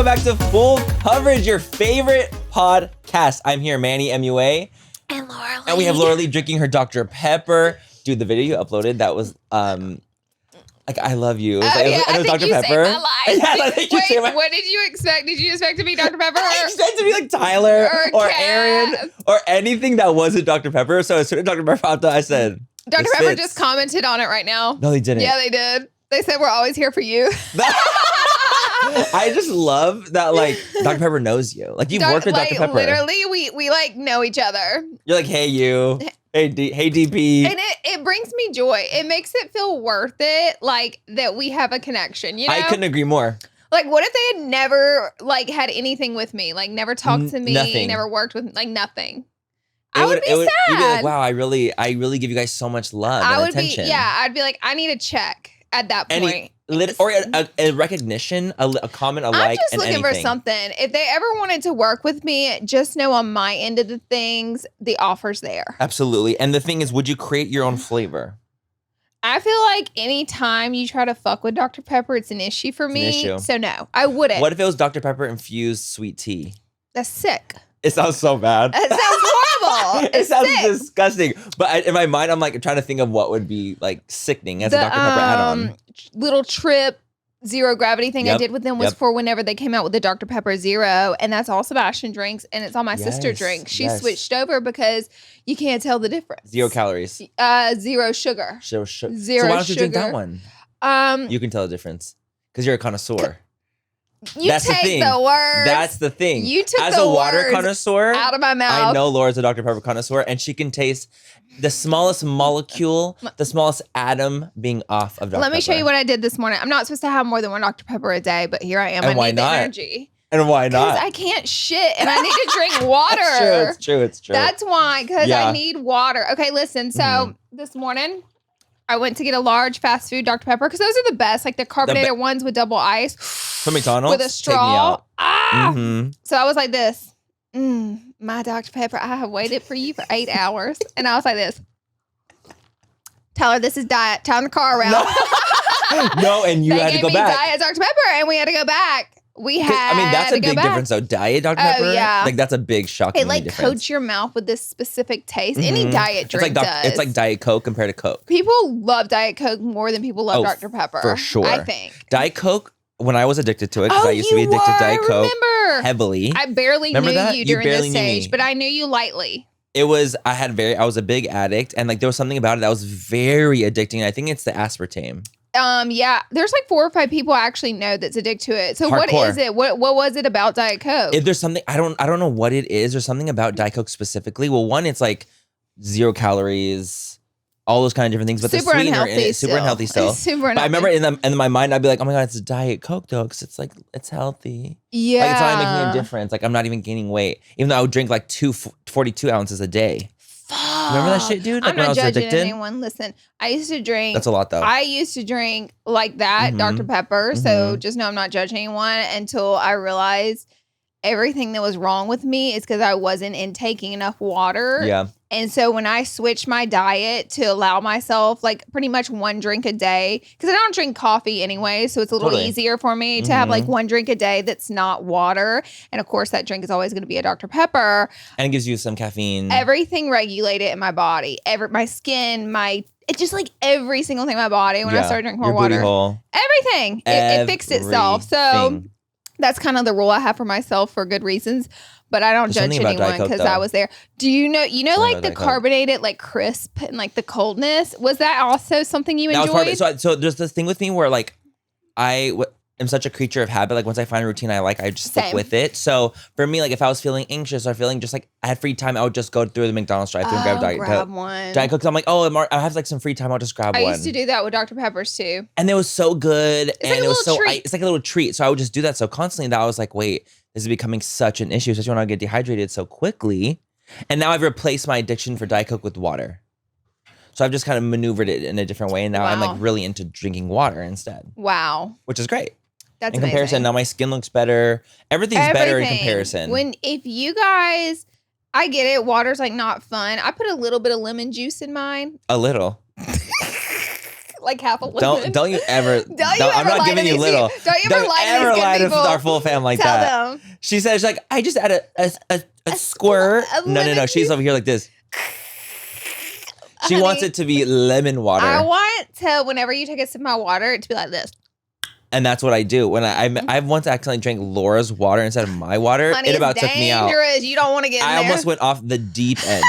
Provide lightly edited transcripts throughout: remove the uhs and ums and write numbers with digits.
back to Full Coverage, your favorite podcast. I'm here, Manny, MUA. And Laura Lee. And we have Laura Lee drinking her Dr. Pepper. Dude, the video you uploaded, that was, like, I love you. It was, it was Dr. Pepper. Saved my life. Yes, I think you saved my... What did you expect? Did you expect to be Dr. Pepper? I expected to be like Tyler or Aaron or anything that wasn't Dr. Pepper. So as soon as Dr. Pepper popped up, I said, Dr. Pepper just commented on it right now. No, they didn't. Yeah, they did. They said, we're always here for you. I just love that, like, Dr. Pepper knows you. Like, you've worked with Dr. Pepper. Literally, we like know each other. You're like, hey, you. Hey, hey, DP. And it brings me joy. It makes it feel worth it, like, that we have a connection, you know? I couldn't agree more. Like, what if they had never, like, had anything with me? Like, never talked to me, nothing. Never worked with, like, nothing. I would be sad. You'd be like, wow, I really give you guys so much love and attention. I'd be like, I need a check at that point. Or a recognition, a comment, a like, I'm just looking anything. for something. If they ever wanted to work with me, just know on my end of the things, the offer's there. Absolutely. And the thing is, would you create your own flavor? I feel like anytime you try to fuck with Dr. Pepper, it's an issue for me. It's an issue. So no, I wouldn't. What if it was Dr. Pepper infused sweet tea? That's sick. It sounds so bad. That sounds horrible. It sounds disgusting. But in my mind, I'm like trying to think of what would be like sickening as a Dr. Pepper add-on. Little trip, zero gravity thing I did with them was Yep. for whenever they came out with the Dr. Pepper Zero. And that's all Sebastian drinks. And it's all my sister drinks. She switched over because you can't tell the difference. 0 calories. Zero sugar. So Zero why don't you drink sugar. that one? You can tell the difference because you're a connoisseur. That's take the words. That's the thing. You took as the a water words connoisseur out of my mouth. I know Laura's a Dr. Pepper connoisseur, and she can taste the smallest molecule, the smallest atom being off of Dr. Pepper. Let me show you what I did this morning. I'm not supposed to have more than one Dr. Pepper a day, but here I am. And I why need not? the energy. And why not? Because I can't shit, and I need to drink water. It's true. That's why, because I need water. Okay, listen. So this morning, I went to get a large fast food Dr. Pepper because those are the best, like the carbonated ones with double ice. From McDonald's? With a straw. Mm-hmm. So I was like this. My Dr. Pepper, I have waited for you for 8 hours. And I was like this. Tell her this is diet. Time to car around. No, and you had to go back. They gave me diet Dr. Pepper, and we had to go back. That's a big difference though. Diet Dr. Pepper, yeah. Like that's a big shocking difference. It like coats your mouth with this specific taste. Any diet drink does. It's like Diet Coke compared to Coke. People love Diet Coke more than people love Dr. Pepper. For sure. I think. Diet Coke, when I was addicted to it, because I used to be addicted to Diet Coke heavily. I barely knew you during this stage, but I knew you lightly. I was a big addict, and like there was something about it that was very addicting. I think it's the aspartame. Yeah, there's like 4 or 5 people I actually know that's addicted to it. So Hardcore. What is it? What was it about Diet Coke? If there's something I don't know what it is. There's something about Diet Coke specifically. Well, one, it's like 0 calories, all those kind of different things. But super the sweetener unhealthy in it, super unhealthy still. Super unhealthy. But I remember in my mind, I'd be like, oh my god, it's a Diet Coke though, because it's like it's healthy. Yeah, like it's not even making a difference. Like I'm not even gaining weight, even though I would drink like 42 ounces a day. Fuck. Remember that shit, dude? Like I'm when not I was judging addicted? anyone. Listen, I used to drink. That's a lot, though. I used to drink like that, Dr. Pepper. So just know I'm not judging anyone until I realized everything that was wrong with me is because I wasn't intaking enough water. Yeah. And so when I switched my diet to allow myself like pretty much 1 drink a day, because I don't drink coffee anyway, so it's a little easier for me to have like 1 drink a day that's not water. And of course, that drink is always going to be a Dr. Pepper. And it gives you some caffeine. Everything regulated in my body. My skin, it's just like every single thing in my body when I started drinking more water. Booty hole. Everything. It fixed itself. So that's kind of the rule I have for myself for good reasons. But I don't judge anyone because I was there. Do you know like the carbonated, like crisp and like the coldness? Was that also something you enjoyed? So there's this thing with me where like I'm such a creature of habit. Like once I find a routine I like, I just stick with it. So for me, like if I was feeling anxious or feeling just like I had free time, I would just go through the McDonald's drive-thru and grab Diet Coke. One. Diet Coke. So I'm like, I have like some free time. I'll just grab one. I used to do that with Dr. Peppers too. And it was so good. It's like it was it's like a little treat. So I would just do that so constantly that I was like, wait, this is becoming such an issue, especially when I get dehydrated so quickly. And now I've replaced my addiction for Diet Coke with water. So I've just kind of maneuvered it in a different way. And now I'm like really into drinking water instead. Wow. Which is great. That's in comparison, amazing. Now my skin looks better. Everything's better in comparison. If you guys, I get it, water's like not fun. I put a little bit of lemon juice in mine. A little. like half a lemon. Don't you ever. I'm not giving you little. Don't you ever lie to our full fam like Tell that. Them. She said, she's like, I just add a squirt. No. She's over here like this. She wants it to be lemon water. I want to, whenever you take a sip of my water, it to be like this. And that's what I do. When I've once accidentally drank Laura's water instead of my water. Honey, it about took me out. You don't want to get in there. I almost went off the deep end.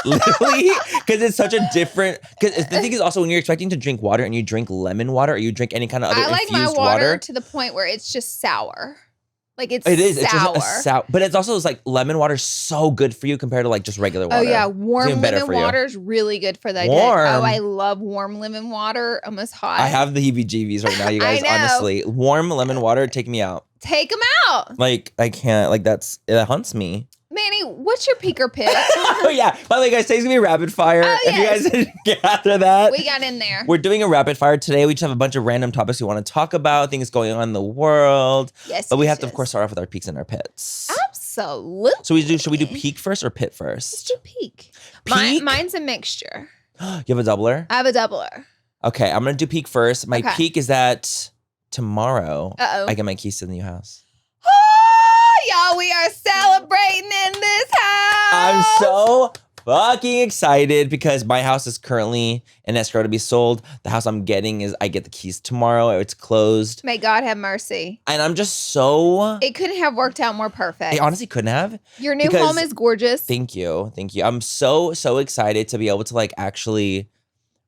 Literally. Because it's such a different... Because the thing is also when you're expecting to drink water and you drink lemon water or you drink any kind of other infused water. I like my water to the point where it's just sour. Like it's It is. sour. It's just a sour. But it's also like lemon water is so good for you compared to like just regular water. Oh yeah, warm lemon water is really good for that. Warm. Oh, I love warm lemon water. Almost hot. I have the heebie-jeebies right now, you guys. Honestly, warm lemon water, take me out. Take them out. Like I can't. Like it haunts me. Manny, what's your peak or pick? Oh yeah. By the way, guys, today's gonna be rapid fire. Oh, if you guys didn't get after that, we got in there. We're doing a rapid fire today. We just have a bunch of random topics we want to talk about, things going on in the world. Yes. But we have to, of course, start off with our peaks and our pits. Absolutely. So should we do peak first or pit first? Let's do peak. Mine's a mixture. You have a doubler? I have a doubler. Okay, I'm gonna do peak first. My peak is that tomorrow I get my keys to the new house. Y'all, we are celebrating in this house. I'm so fucking excited because my house is currently in escrow to be sold. The house I'm getting is I get the keys tomorrow. It's closed. May God have mercy. And I'm just so... It couldn't have worked out more perfect. It honestly couldn't have. Your new home is gorgeous. Thank you. I'm so excited to be able to like actually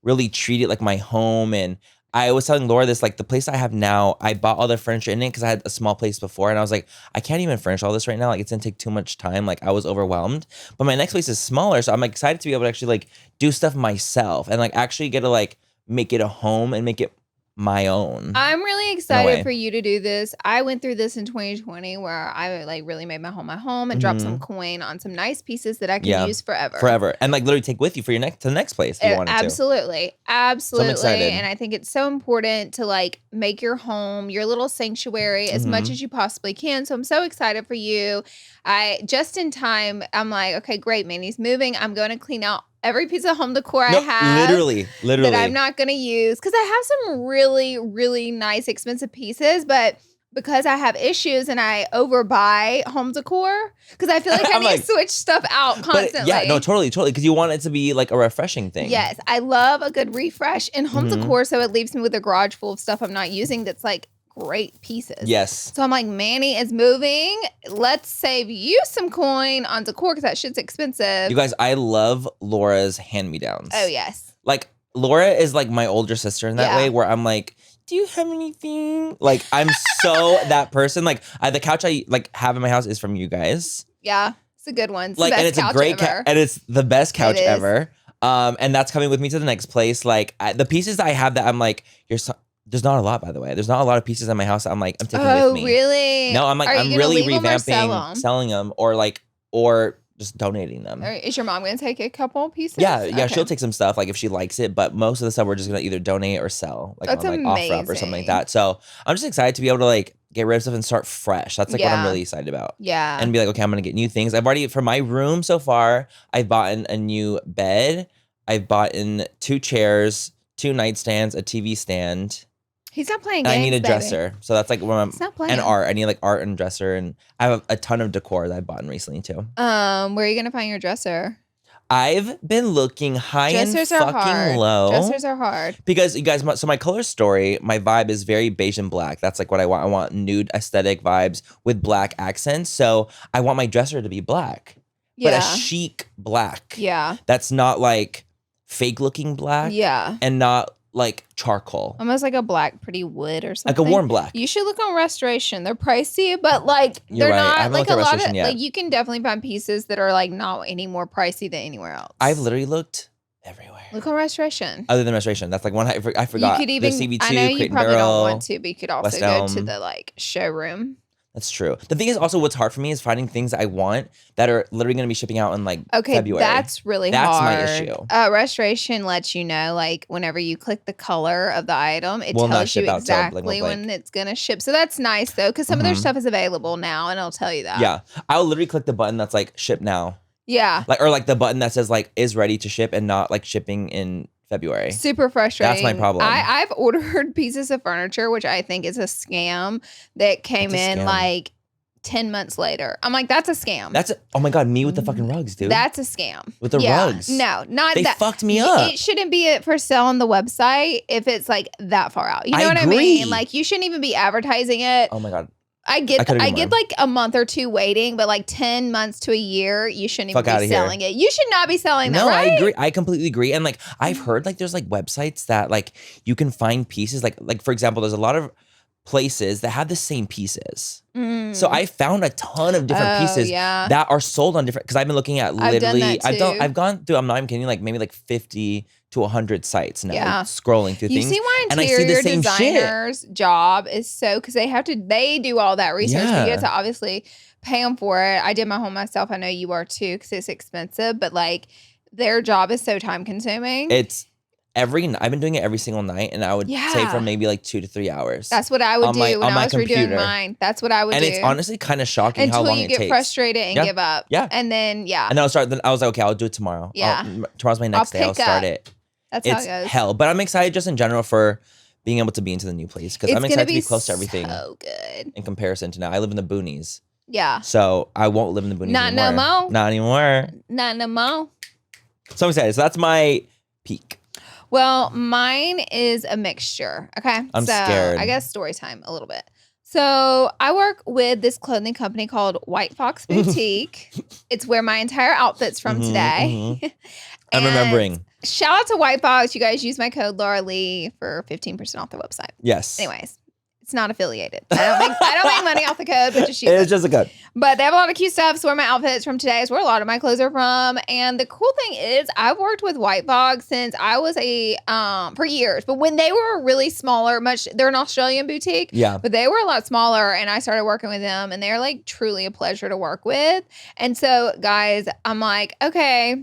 really treat it like my home. And I was telling Laura this, like the place I have now, I bought all the furniture in it because I had a small place before. And I was like, I can't even furnish all this right now. Like it's gonna take too much time. Like I was overwhelmed. But my next place is smaller. So I'm excited to be able to actually like do stuff myself and like actually get to like make it a home and make it my own. I'm really excited for you to do this. I went through this in 2020 where I like really made my home and dropped some coin on some nice pieces that I can use forever. And like literally take with you for your to the next place if you wanted to. Absolutely. So I'm excited. And I think it's so important to like make your home your little sanctuary as much as you possibly can. So I'm so excited for you. I just in time, I'm like, okay, great, Manny's moving. I'm going to clean out every piece of home decor I have. Literally. That I'm not going to use. Because I have some really, really nice, expensive pieces. But because I have issues and I overbuy home decor, because I feel like I need to switch stuff out constantly. Yeah, no, totally. Because you want it to be like a refreshing thing. Yes. I love a good refresh in home decor. So it leaves me with a garage full of stuff I'm not using that's like great pieces. Yes. So I'm like, Manny is moving. Let's save you some coin on decor because that shit's expensive. You guys, I love Laura's hand-me-downs. Oh, yes. Like, Laura is like my older sister in that way where I'm like, do you have anything? Like, I'm so that person. Like, the couch I like have in my house is from you guys. Yeah. It's a good one. It's like, the best and it's couch a great ever. and it's the best couch ever. And that's coming with me to the next place. Like, the pieces that I have that I'm like, there's not a lot, by the way. There's not a lot of pieces in my house that I'm like, I'm taking with me. Oh, really? No, I'm like, I'm really revamping, or selling them, or just donating them. Is your mom going to take a couple pieces? Yeah, okay. She'll take some stuff, like if she likes it, but most of the stuff we're just going to either donate or sell, like That's on like OfferUp or something like that. So I'm just excited to be able to like get rid of stuff and start fresh. That's like what I'm really excited about. Yeah. And be like, okay, I'm going to get new things. I've already, for my room so far, I've bought a new bed. I've bought in 2 chairs, 2 nightstands, a TV stand. He's not playing games, I need a dresser. So that's like where I'm and art. I need like art and dresser, and I have a ton of decor that I bought in recently too. Where are you gonna find your dresser? I've been looking high and fucking low. Dressers are hard. Because you guys, so my color story, my vibe is very beige and black. That's like what I want. I want nude aesthetic vibes with black accents. So I want my dresser to be black. But a chic black. Yeah. That's not like fake looking black. Yeah. And not like charcoal. Almost like a black pretty wood or something. Like a warm black. You should look on Restoration. They're pricey, but like they're not like a lot of like you can definitely find pieces that are like not any more pricey than anywhere else. I've literally looked everywhere. Look on Restoration. Other than Restoration. That's like one I forgot. You could even CB2, I know you Crate and probably Barrel, don't want to, but you could also go to the like showroom. That's true. The thing is also what's hard for me is finding things I want that are literally going to be shipping out in like February. That's really hard. That's my issue. Restoration lets you know like whenever you click the color of the item, it tells you exactly when it's going to ship. So that's nice though because some of their stuff is available now and it'll tell you that. Yeah. I'll literally click the button that's like ship now. Yeah. Like or like the button that says like is ready to ship and not like shipping in February. Super frustrating. That's my problem. I've ordered pieces of furniture, which I think is a scam, that came in like 10 months later. I'm like, that's a scam. Oh my God, me with the fucking rugs, dude. That's a scam. With the rugs. No, not they that. They fucked me up. It shouldn't be for sale on the website if it's like that far out. You know what I mean? Like, you shouldn't even be advertising it. Oh my God. I get like a month or two waiting, but like 10 months to a year, you shouldn't even be selling it. You should not be selling that, right? No, I agree. I completely agree. And like, I've heard like there's like websites that like you can find pieces. Like for example, there's a lot of places that have the same pieces. So I found a ton of different pieces that are sold on different, because I've been looking at literally, I've gone through, I'm not even kidding, like maybe like 50 to 100 sites now, scrolling through things. You see why interior designers' job is so, because they do all that research. You get to obviously pay them for it. I did my home myself. I know you are too, because it's expensive, but like their job is so time consuming. I've been doing it every single night, and I would say for maybe like 2 to 3 hours. That's what I would do when I was redoing mine. That's what I would do. And it's honestly kind of shocking how long it takes. Until you get frustrated and give up. Yeah. And then, And I was like, okay, I'll do it tomorrow. Yeah. Tomorrow's my next day. I'll start it. That's how it goes. It's hell. But I'm excited just in general for being able to be into the new place, because I'm excited to be close to everything. So good. In comparison to now. I live in the boonies. Yeah. So I won't live in the boonies anymore. Not anymore. Not no more. So I'm excited. So that's my peak. Well, mine is a mixture. Okay. I'm scared. I guess story time a little bit. So I work with this clothing company called White Fox Boutique. It's where my entire outfit's from today. I'm remembering. Shout out to White Fox. You guys use my code Laura Lee for 15% off their website. Yes. Anyways, it's not affiliated. I don't make money off the code, but just use it. It's just a code. But they have a lot of cute stuff. So where my outfit's from today is where a lot of my clothes are from. And the cool thing is I've worked with White Fox since I was for years. But when they were really smaller, they're an Australian boutique. Yeah. But they were a lot smaller, and I started working with them, and they're like truly a pleasure to work with. And so guys, I'm like, okay,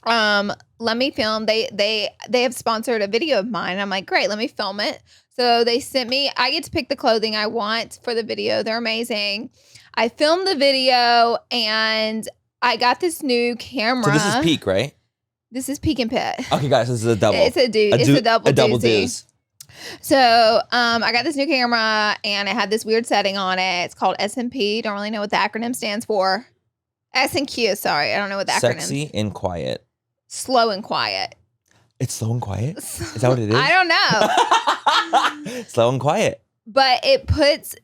let me film. They have sponsored a video of mine. I'm like, great, let me film it. So they sent me, I get to pick the clothing I want for the video. They're amazing. I filmed the video, and I got this new camera. So this is peak, right? This is Peak and Pit. Okay, guys, this is a double. It's a double doozy. Deuce. So I got this new camera, and it had this weird setting on it. It's called S&P. Don't really know what the acronym stands for. S&Q, sorry. I don't know what the acronym is. Sexy and quiet. Slow and quiet. It's slow and quiet? Is that what it is? I don't know. Slow and quiet. But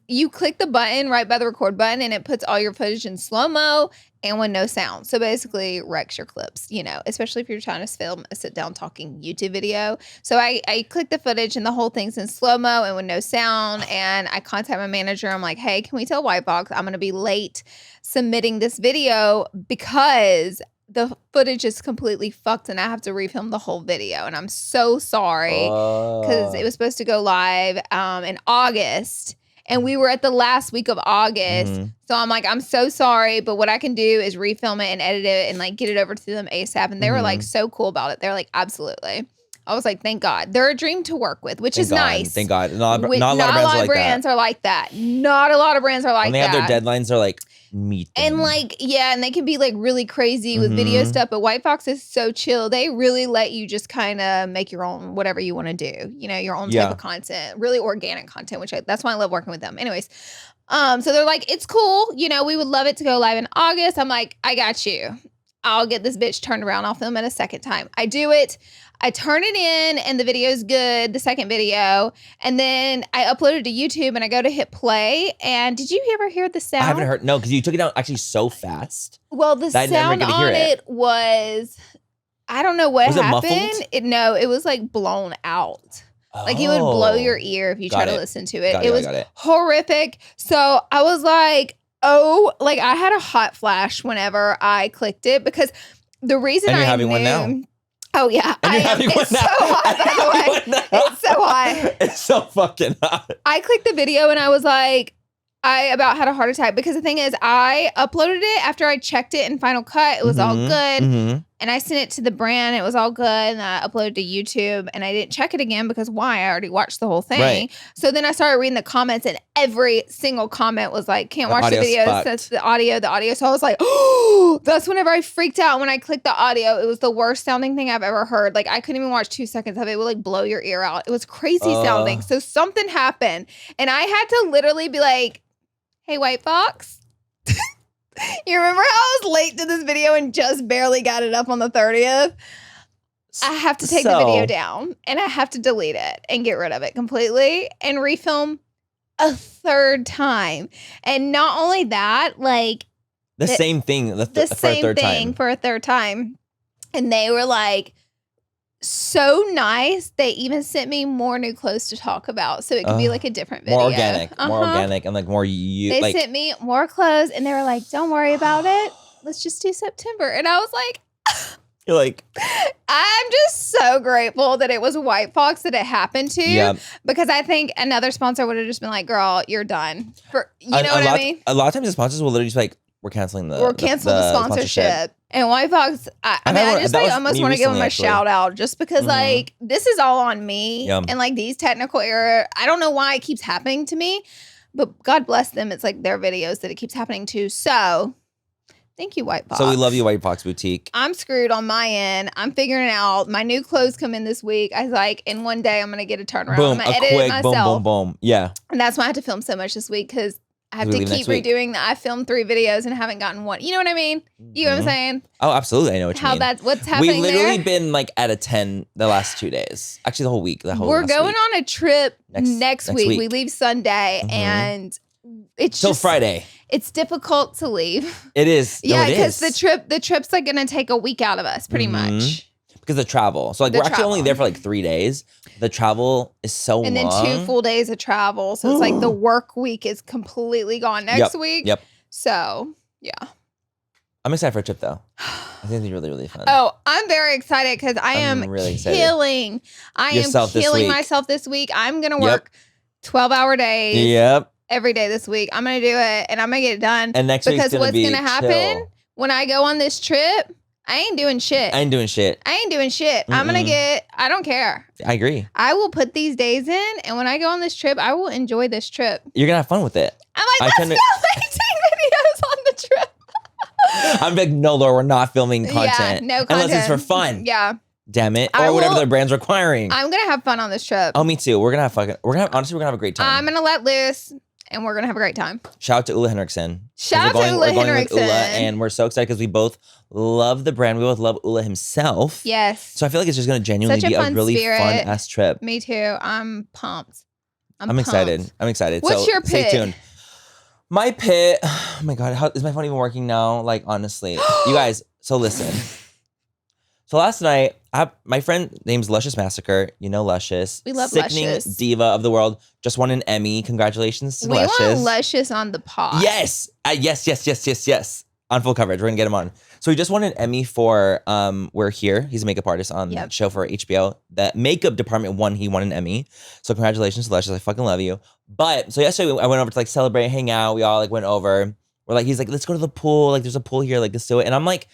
you click the button right by the record button, and it puts all your footage in slow-mo and with no sound. So basically wrecks your clips, especially if you're trying to film a sit-down talking YouTube video. So I click the footage, and the whole thing's in slow-mo and with no sound. And I contact my manager. I'm like, hey, can we tell White Fox I'm going to be late submitting this video because the footage is completely fucked and I have to refilm the whole video. And I'm so sorry because it was supposed to go live in August. And we were at the last week of August. So I'm like, I'm so sorry. But what I can do is refilm it and edit it and like get it over to them ASAP. And they were like so cool about it. They're like, absolutely. I was like, thank God. They're a dream to work with, which is nice. Thank God. Not a lot of brands are like that. Not a lot of brands are like that. When they have their deadlines, they're like, meet them. And like, yeah, and they can be like really crazy with video stuff, but White Fox is so chill. They really let you just kind of make your own, whatever you want to do, your own type of content, really organic content, that's why I love working with them. Anyways, so they're like, it's cool. We would love it to go live in August. I'm like, I got you. I'll get this bitch turned around. I'll film it a second time. I do it. I turn it in and the video is good, the second video. And then I upload it to YouTube and I go to hit play. And did you ever hear the sound? I haven't heard. No, because you took it down actually so fast. Well, the sound on it was, I don't know what happened. It was like blown out. Like it would blow your ear if you try to listen to it. It was horrific. So I was like, I had a hot flash whenever I clicked it because the reason and you're having one now. Oh, yeah. It's so hot, by the way. It's so hot. It's so fucking hot. I clicked the video and I was like, I about had a heart attack because the thing is, I uploaded it after I checked it in Final Cut. It was all good. And I sent it to the brand. It was all good. And I uploaded to YouTube. And I didn't check it again because why? I already watched the whole thing. Right. So then I started reading the comments, and every single comment was like, can't watch the video. That's the audio. So I was like, oh, that's whenever I freaked out. When I clicked the audio, it was the worst sounding thing I've ever heard. Like, I couldn't even watch 2 seconds of it. It would like blow your ear out. It was crazy sounding. So something happened. And I had to literally be like, hey, White Fox. You remember how I was late to this video and just barely got it up on the 30th? I have to take the video down, and I have to delete it and get rid of it completely and refilm a third time. And not only that, like the same thing for a third time. And they were like so nice. They even sent me more new clothes to talk about, so it could be like a different video. More organic, and like more you. They sent me more clothes, and they were like, "Don't worry about it. Let's just do September." And I was like, "You're like." I'm just so grateful that it was White Fox that it happened to, because I think another sponsor would have just been like, "Girl, you're done." You know what I mean? A lot of times the sponsors will literally just be like, we're canceling the sponsorship. And White Fox, I just like almost want to give them a shout out, just because like this is all on me. And like these technical error, I don't know why it keeps happening to me, but God bless them. It's like their videos that it keeps happening to. So thank you, White Fox. So we love you, White Fox Boutique. I'm screwed on my end. I'm figuring it out. My new clothes come in this week. I was like, in one day I'm going to get a turnaround. Boom, I'm going to edit it myself. Boom. Yeah. And that's why I have to film so much this week, because I have to keep redoing that. I filmed 3 videos and haven't gotten one. You know what I mean? You know what I'm saying? Oh, absolutely. I know what you mean. What's happening We've literally been like at a 10 the last 2 days. Actually, the whole week. We're going on a trip next week. We leave Sunday, and it's till Friday. It's difficult to leave. It is. Yeah, because the trip's like going to take a week out of us, pretty much. Because of travel. So like we're actually only there for like 3 days. The travel is so long. And then 2 full days of travel. So it's like the work week is completely gone next week. Yep. So, yeah. I'm excited for a trip though. I think it'll be really, really fun. Oh, I'm very excited because I am really killing. I am killing myself this week. I'm going to work 12-hour days. Yep. Every day this week. I'm going to do it, and I'm going to get it done. And next week's because what's going to happen when I go on this trip, I ain't doing shit. I'm going to I don't care. I agree. I will put these days in, and when I go on this trip, I will enjoy this trip. You're going to have fun with it. I'm like, let's go 18 videos on the trip. I'm like, no, Laura, we're not filming content. Yeah, no content. Unless it's for fun. Yeah. Damn it. Or whatever the brand's requiring. I'm going to have fun on this trip. Oh, me too. Honestly, we're going to have a great time. I'm going to let loose. And we're going to have a great time. Shout out to Ulla Henriksen. We're going with Ulla, and we're so excited because we both love the brand. We both love Ulla himself. Yes. So I feel like it's just going to genuinely be a really fun-ass trip. Me too. I'm pumped. I'm excited. What's your pit? Stay tuned. My pit. Oh my God. How is my phone even working now? Like, honestly. You guys, so listen. So last night, my friend name's Luscious Massacre. You know Luscious. We love Sickening Luscious. Diva of the world. Just won an Emmy. Congratulations to Luscious. We want Luscious on the pod. Yes. Yes. On full coverage. We're going to get him on. So he just won an Emmy for We're Here. He's a makeup artist on that show for HBO. The makeup department he won an Emmy. So congratulations to Luscious. I fucking love you. But so yesterday I went over to like celebrate, hang out. We all like went over. He's like, let's go to the pool. Like there's a pool here. Like let's do it. And I'm like,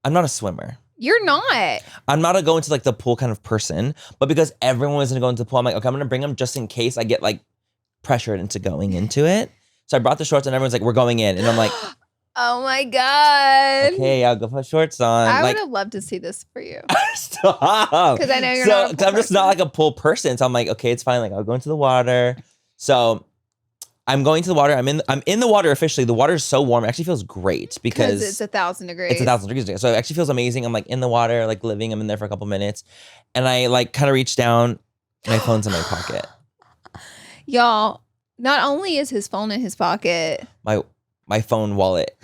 I'm not a swimmer. You're not. I'm not a go into like the pool kind of person, but because everyone was gonna go into the pool, I'm like, okay, I'm gonna bring them just in case I get like pressured into going into it. So I brought the shorts, and everyone's like, we're going in, and I'm like, oh my God. Okay, I'll go put shorts on. I would have loved to see this for you. Stop. Because I know you're not a pool I'm just not like a pool person, so I'm like, okay, it's fine. Like I'll go into the water. So I'm going to the water. I'm in the water officially. The water is so warm. It actually feels great because it's 1,000 degrees. It's 1,000 degrees. So it actually feels amazing. I'm like in the water, like living. I'm in there for a couple minutes. And I like kind of reach down. My phone's in my pocket. Y'all, not only is his phone in his pocket. My phone wallet.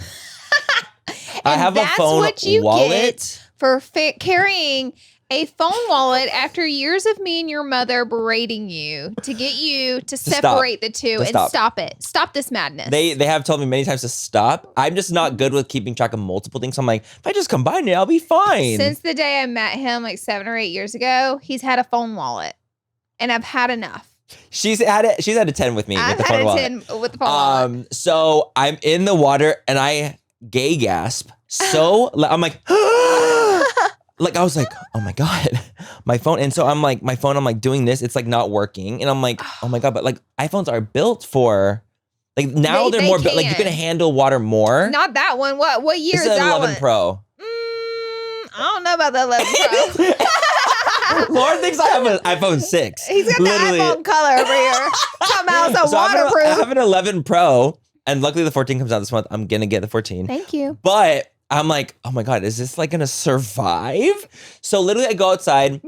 I have a phone what you wallet. Get for carrying a phone wallet after years of me and your mother berating you to get you to separate the two and stop it. Stop this madness. They have told me many times to stop. I'm just not good with keeping track of multiple things. So I'm like, if I just combine it, I'll be fine. Since the day I met him like 7 or 8 years ago, he's had a phone wallet. And I've had enough. She's had a 10 with me with the phone wallet. 10 with the phone wallet. So I'm in the water and I gay gasp. So I'm like, like, I was like, oh my God, my phone. And so I'm like, my phone, I'm like doing this. It's like not working. And I'm like, oh my God. But like iPhones are built for, like now they're more, like you can handle water more. Not that one. What year is that 11 one? Pro. I don't know about the 11 Pro. Lauren thinks I have an iPhone 6. He's got the iPhone color over here. Talking about some waterproof. I have an 11 Pro. And luckily the 14 comes out this month. I'm going to get the 14. Thank you. But I'm like, oh my God, is this like going to survive? So literally I go outside,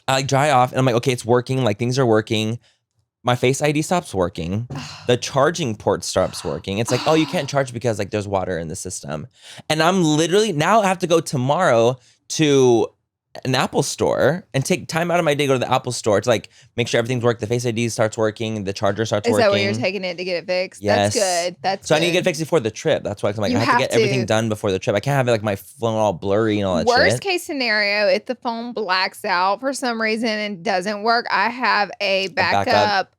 I like dry off and I'm like, okay, it's working. Like things are working. My Face ID stops working. The charging port stops working. It's like, oh, you can't charge because like there's water in the system. And I'm literally, now I have to go tomorrow to an Apple store and take time out of my day to go to the Apple store to like make sure everything's working. The Face ID starts working. The charger starts working. Is that where you're taking it to get it fixed? Yes. That's good. That's so good. I need to get it fixed before the trip. That's why I'm like, I have to get everything done before the trip. I can't have it like my phone all blurry and all that shit. Worst case scenario, if the phone blacks out for some reason and doesn't work, I have a backup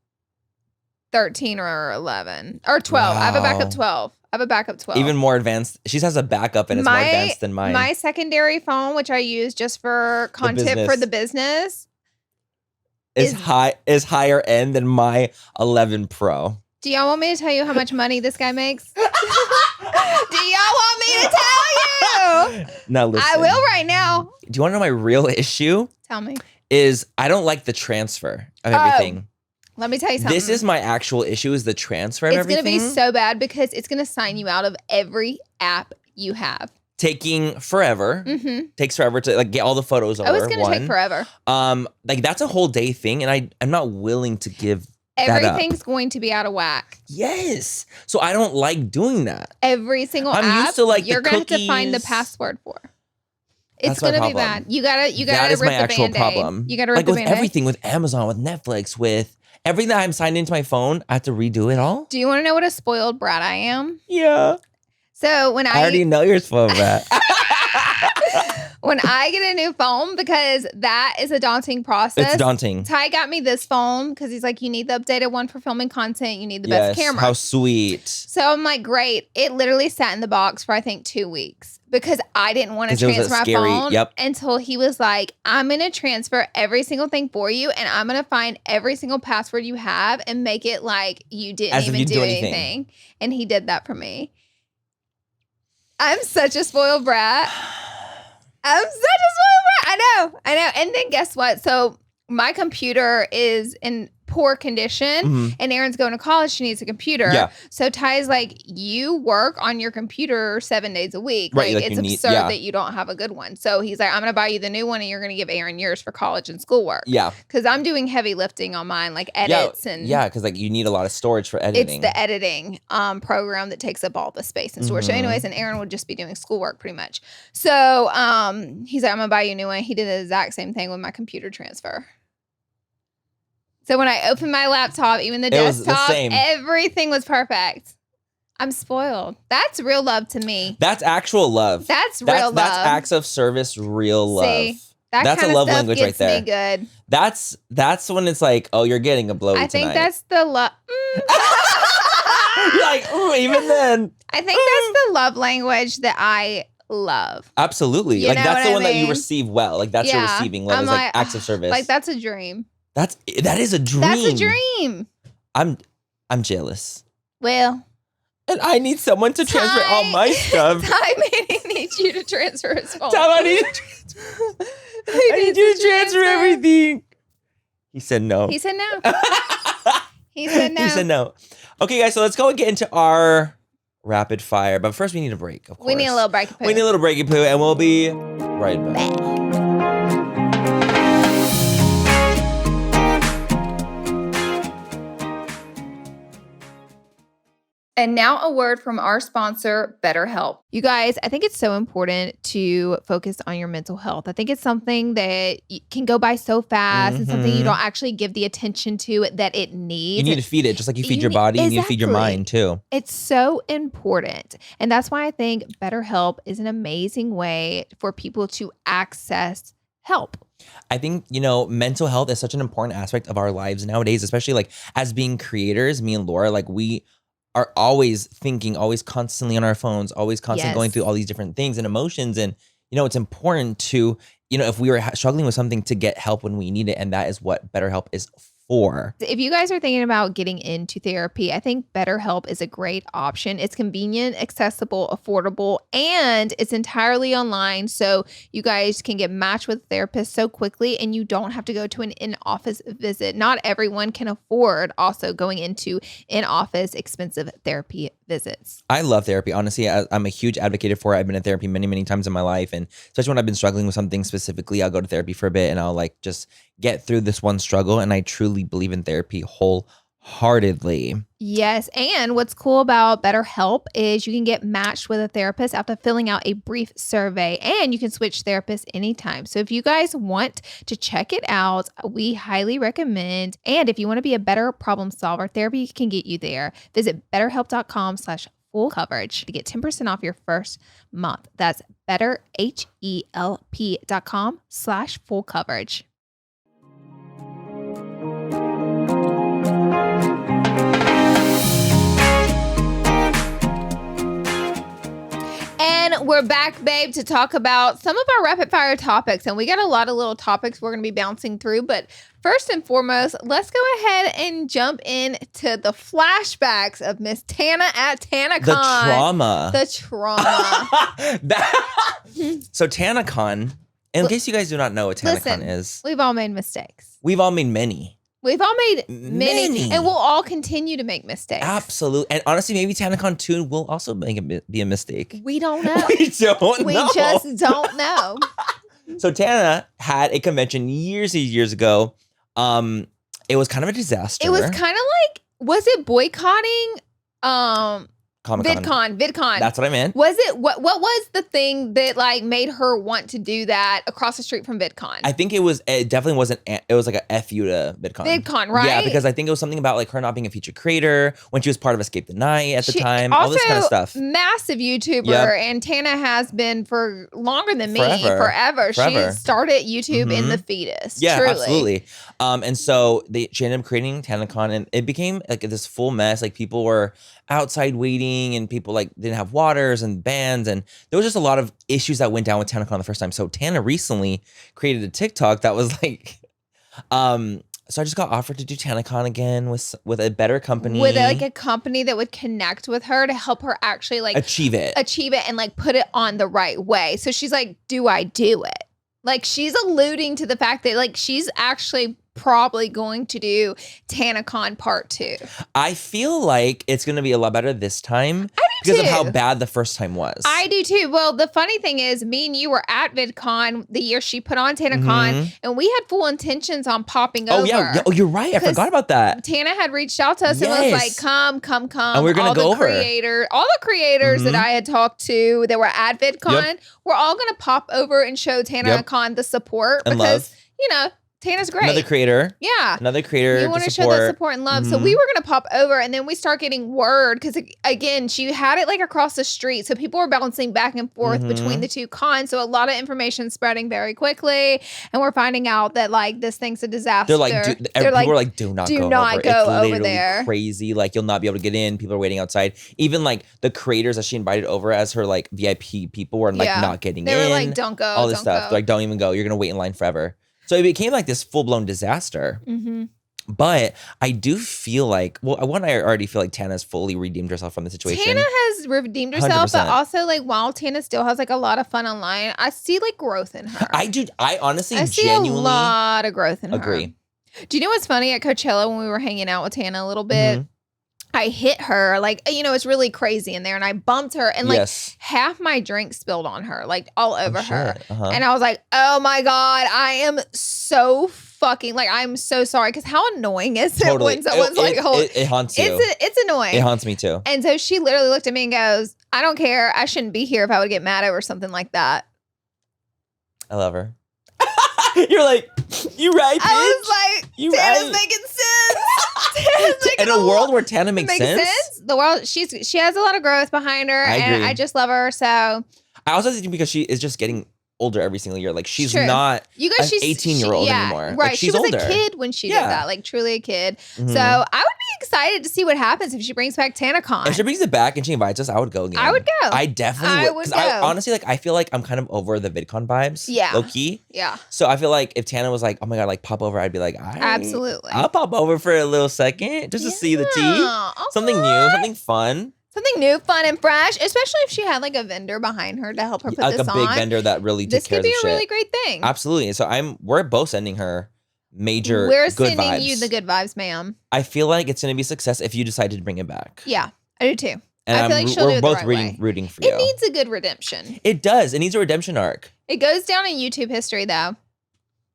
13 or 11 or 12. Wow. I have a backup 12. Even more advanced. She has a backup and it's more advanced than mine. My secondary phone, which I use just for content for the business, is higher end than my 11 Pro. Do y'all want me to tell you how much money this guy makes? Do y'all want me to tell you? No, listen. I will right now. Do you want to know my real issue? Tell me. Is I don't like the transfer of everything. Let me tell you something. This is my actual issue is the transfer of everything. It's going to be so bad because it's going to sign you out of every app you have. Taking forever. Mm-hmm. Takes forever to like get all the photos over. Oh, it's going to take forever. Like that's a whole day thing and I'm not willing to give everything's going to be out of whack. Yes. So I don't like doing that. Every single app used to like you're going to have to find the password for. It's going to be bad. You got to rip the Band-Aid. That is my actual problem. You got to rip the Band-Aid. With everything, with Amazon, with Netflix, with everything that I'm signed into my phone, I have to redo it all. Do you want to know what a spoiled brat I am? Yeah. So when I already know you're spoiled brat. When I get a new phone, because that is a daunting process. It's daunting. Ty got me this phone because he's like, you need the updated one for filming content. You need the best camera. How sweet. So I'm like, great. It literally sat in the box for I think 2 weeks because I didn't want to transfer my phone until he was like, I'm going to transfer every single thing for you and I'm going to find every single password you have and make it like you didn't even do anything. And he did that for me. I'm such a spoiled brat. I know. And then guess what? So my computer is in poor condition and Erin's going to college. She needs a computer. Yeah. So Ty's like, you work on your computer 7 days a week. Right, like it's absurd that you don't have a good one. So he's like, I'm going to buy you the new one and you're going to give Erin yours for college and schoolwork. Yeah. Because I'm doing heavy lifting on mine, like edits and. Yeah, because like you need a lot of storage for editing. It's the editing program that takes up all the space and storage. So anyways, and Erin would just be doing schoolwork pretty much. So he's like, I'm going to buy you a new one. He did the exact same thing with my computer transfer. So when I opened my laptop, even the desktop, everything was perfect. I'm spoiled. That's real love to me. That's actual love. That's real love. That's acts of service, real love. See, that's a love language right there. Me good. That's when it's like, oh, you're getting a blow tonight. I think that's the love. You're like, ooh, even then. I think that's the love language that I love. Absolutely. You like that's the one that you receive well. Like that's your receiving love. Is like acts of service. Like that's a dream. That is a dream. That's a dream. I'm jealous. Well, and I need someone to transfer all my stuff. Ty needs you to transfer his phone. I need you to transfer everything. He said no. He said no. He said no. Okay, guys, so let's go and get into our rapid fire. But first, we need a break, of course. We need a little breaky poo. And we'll be right back. And now a word from our sponsor, BetterHelp. You guys, I think it's so important to focus on your mental health. I think it's something that can go by so fast and something you don't actually give the attention to that it needs. You need to feed it just like you feed your body. You need to feed your mind too. It's so important. And that's why I think BetterHelp is an amazing way for people to access help. I think, mental health is such an important aspect of our lives nowadays, especially like as being creators, me and Laura, like we are always thinking, always constantly on our phones, always constantly going through all these different things and emotions. And, it's important to, if we were struggling with something, to get help when we need it. And that is what BetterHelp is for. If you guys are thinking about getting into therapy, I think BetterHelp is a great option. It's convenient, accessible, affordable, and it's entirely online. So you guys can get matched with a therapist so quickly, and you don't have to go to an in-office visit. Not everyone can afford also going into in-office expensive therapy visits. I love therapy. Honestly, I'm a huge advocate for it. I've been in therapy many, many times in my life. And especially when I've been struggling with something specifically, I'll go to therapy for a bit and I'll like just get through this one struggle. And I truly believe in therapy wholeheartedly. Yes. And what's cool about BetterHelp is you can get matched with a therapist after filling out a brief survey, and you can switch therapists anytime. So if you guys want to check it out, we highly recommend. And if you want to be a better problem solver, therapy can get you there. Visit betterhelp.com/full coverage to get 10% off your first month. That's betterhelp.com/full coverage. And we're back, babe, to talk about some of our rapid fire topics. And we got a lot of little topics we're going to be bouncing through. But first and foremost, let's go ahead and jump into the flashbacks of Miss Tana at Tana Con. The trauma. So Tana Con, in case you guys do not know what Tana Con is. We've all made mistakes. We've all made many. We've all made many, and we'll all continue to make mistakes. Absolutely. And honestly, maybe Tana Con 2 will also be a mistake. We don't know. We don't know. We just don't know. So Tana had a convention years ago. It was kind of a disaster. It was kind of like, was it boycotting Comic-Con. VidCon. That's what I meant. Was it what was the thing that like made her want to do that across the street from VidCon? I think it definitely wasn't, it was like a FU to VidCon. VidCon, right? Yeah, because I think it was something about like her not being a feature creator when she was part of Escape the Night at the time. All this kind of stuff. Massive YouTuber, and Tana has been for longer than me. Forever. She started YouTube in the fetus. Yeah, truly. Absolutely. And so she ended up creating Tana Con, and it became like this full mess. Like people were outside waiting, and people like didn't have waters and bands, and there was just a lot of issues that went down with Tana Con the first time. So Tana recently created a TikTok that was like, so I just got offered to do Tana Con again with a better company, with like a company that would connect with her to help her actually like achieve it and like put it on the right way. So she's like, do I do it? Like she's alluding to the fact that like she's actually probably going to do Tana Con Part 2. I feel like it's going to be a lot better this time because of how bad the first time was. I do too. Well, the funny thing is, me and you were at VidCon the year she put on Tana Con, and we had full intentions on popping over. Yeah. Oh, you're right. I forgot about that. Tana had reached out to us and was like, come. And we're going to go over. All the creators that I had talked to that were at VidCon, we're all going to pop over and show Tana Con the support and because, love. Tana's great. Another creator. Yeah. Another creator. You want to show that support and love. So we were going to pop over, and then we start getting word because, again, she had it like across the street. So people were bouncing back and forth between the two cons. So a lot of information spreading very quickly. And we're finding out that like this thing's a disaster. People are like, do not go over there. Crazy. Like you'll not be able to get in. People are waiting outside. Even like the creators that she invited over as her like VIP people were like not getting in. They were like, don't go. All this stuff. They're like, don't even go. You're going to wait in line forever. So it became like this full-blown disaster. But I do feel like, I already feel like Tana's fully redeemed herself from the situation. Tana has redeemed herself, 100%. But also like while Tana still has like a lot of fun online, I see like growth in her. I honestly see genuinely a lot of growth in agree. Her. Do you know what's funny? At Coachella when we were hanging out with Tana a little bit, I hit her, like, it's really crazy in there, and I bumped her, and like half my drink spilled on her, like all over her. And I was like, oh my God, I am so fucking, like, I'm so sorry. Because how annoying is it when someone's like, it haunts you. It's annoying. It haunts me too. And so she literally looked at me and goes, I don't care. I shouldn't be here if I would get mad over something like that. I love her. You're like, you right, bitch. I was like, Tana's making sense. In a world where Tana makes sense. The world, she has a lot of growth behind her, and I just love her. So I also think because she is just getting older every single year. Like she's not an 18-year-old anymore. Right. Like, she's she was older. A kid when she did that. Like truly a kid. So I would be excited to see what happens if she brings back Tana Con. If she brings it back and she invites us, I would go again. I would go. I definitely would. Because I honestly, like, I feel like I'm kind of over the VidCon vibes. Yeah. Low key. Yeah. So I feel like if Tana was like, oh my God, like, pop over, I'd be like, absolutely. I'll pop over for a little second just to see the tea. Something new, something fun. Something new, fun, and fresh, especially if she had like a vendor behind her to help her put this on. Like a big vendor that really takes care of the shit. This could be a really great thing. Absolutely. So we're both sending her major We're good sending vibes. you the good vibes, ma'am. I feel like it's going to be a success if you decide to bring it back. Yeah, I do too. And I feel like she'll do it the right way. Rooting for you. It needs a good redemption. It does. It needs a redemption arc. It goes down in YouTube history, though.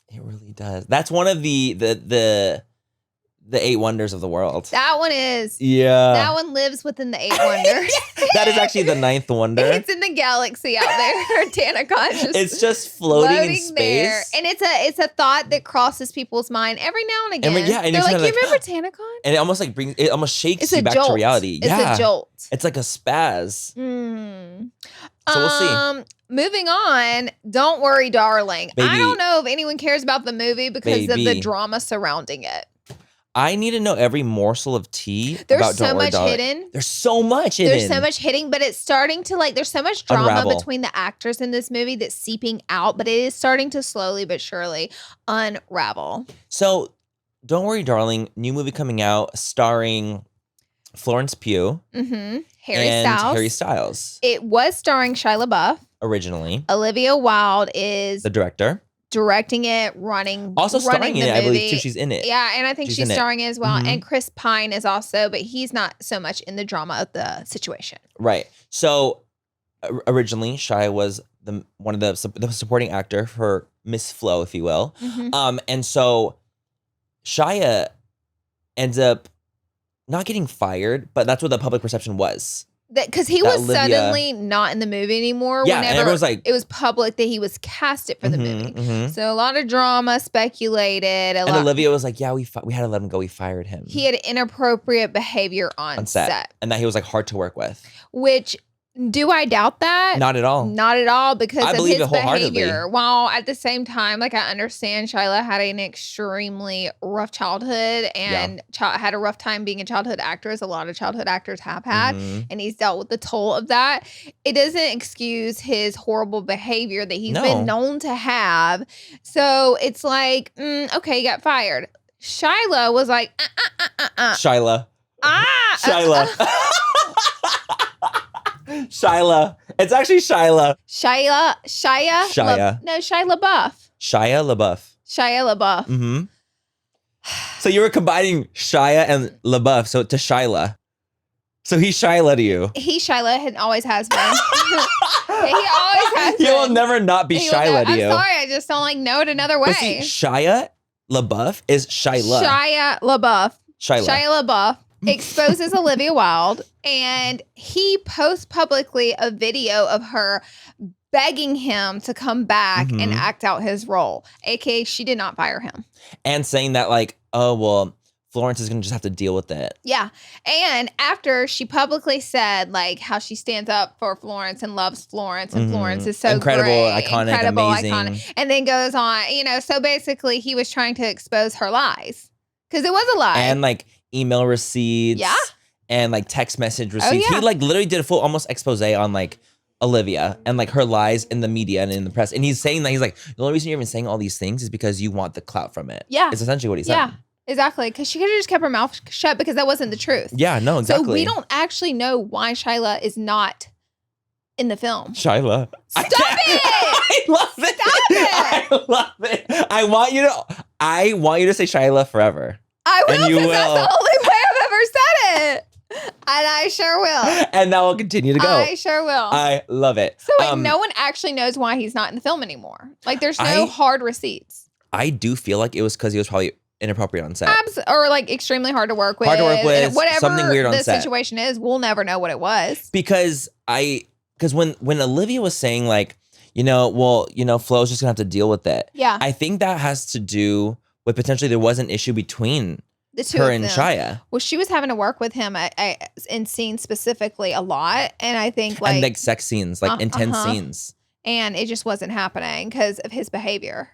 It really does. That's one of the 8 wonders of the world. That one is. Yeah. That one lives within the 8 wonders. That is actually the 9th wonder. It's in the galaxy out there. Tana Con it's just floating in space. There. And it's a thought that crosses people's mind every now and again. And they're like, you remember Tana Con? And it almost like shakes you back to reality. It's a jolt. It's like a spaz. So we'll see. Moving on, Don't Worry, Darling. Baby. I don't know if anyone cares about the movie because of the drama surrounding it. I need to know every morsel of tea. There's so much hidden. There's so much hidden. There's so much hidden, but it's starting to there's so much drama between the actors in this movie that's seeping out, but it is starting to slowly but surely unravel. So, Don't Worry, Darling, new movie coming out starring Florence Pugh. Harry Styles. It was starring Shia LaBeouf. Originally. Olivia Wilde is the director. Directing it, running starring in it, movie. I believe, too. She's in it. Yeah, and I think she's starring it as well. And Chris Pine is also, but he's not so much in the drama of the situation. Right. So, originally, Shia was one of the supporting actor for Miss Flo, if you will. And so, Shia ends up not getting fired, but that's what the public perception was. Because he was suddenly not in the movie anymore. Yeah, and everyone's like, it was public that he was casted for the movie. So a lot of drama speculated. Olivia was like, yeah, we had to let him go. We fired him. He had inappropriate behavior on set. And that he was like hard to work with. Which, do I doubt that? Not at all. Not at all, because I of believe his it wholeheartedly. behavior. While at the same time, I understand Shyla had an extremely rough childhood and had a rough time being a childhood actor, as a lot of childhood actors have had, and he's dealt with the toll of that. It doesn't excuse his horrible behavior that he's been known to have. So it's like, okay, he got fired. Shyla was like, Shyla. Shyla. Shyla. It's actually Shyla. Shia. No, Shia LaBeouf. Shia LaBeouf. Shia LaBeouf. So you were combining Shia and LaBeouf, so to Shyla. So he's Shyla to you. He Shyla and always has been. He always has been. He will never not be Shyla to you. I'm sorry, I just don't know it another way. But see, Shia LaBeouf is Shyla. Shia LaBeouf. Shia LaBeouf exposes Olivia Wilde, and he posts publicly a video of her begging him to come back and act out his role, aka she did not fire him, and saying that like, oh well, Florence is gonna just have to deal with it. Yeah, and after she publicly said like how she stands up for Florence and loves Florence, and Florence is so incredible, great, iconic, amazing, and then goes on, so basically he was trying to expose her lies because it was a lie, and like email receipts, and like text message receipts. He like literally did a full almost expose on like Olivia and like her lies in the media and in the press. And he's saying that, he's like, the only reason you're even saying all these things is because you want the clout from it. Yeah. It's essentially what he said. Yeah, exactly. Because she could have just kept her mouth shut because that wasn't the truth. Yeah, no, exactly. So we don't actually know why Shyla is not in the film. Shyla. Stop it! I love it. Stop it! I love it. I want you to say Shyla forever. I will, because that's the only way I've ever said it. And I sure will. And that will continue to go. I sure will. I love it. So wait, no one actually knows why he's not in the film anymore. Like there's no hard receipts. I do feel like it was because he was probably inappropriate on set. Or like extremely hard to work with. Whatever something weird on the set. Situation is, we'll never know what it was. Because when Olivia was saying like, Flo's just gonna have to deal with it. Yeah. I think that has to do with potentially there was an issue between the two her of and them. Shia. Well, she was having to work with him in scenes specifically a lot. And I think and like sex scenes, like intense scenes. And it just wasn't happening because of his behavior.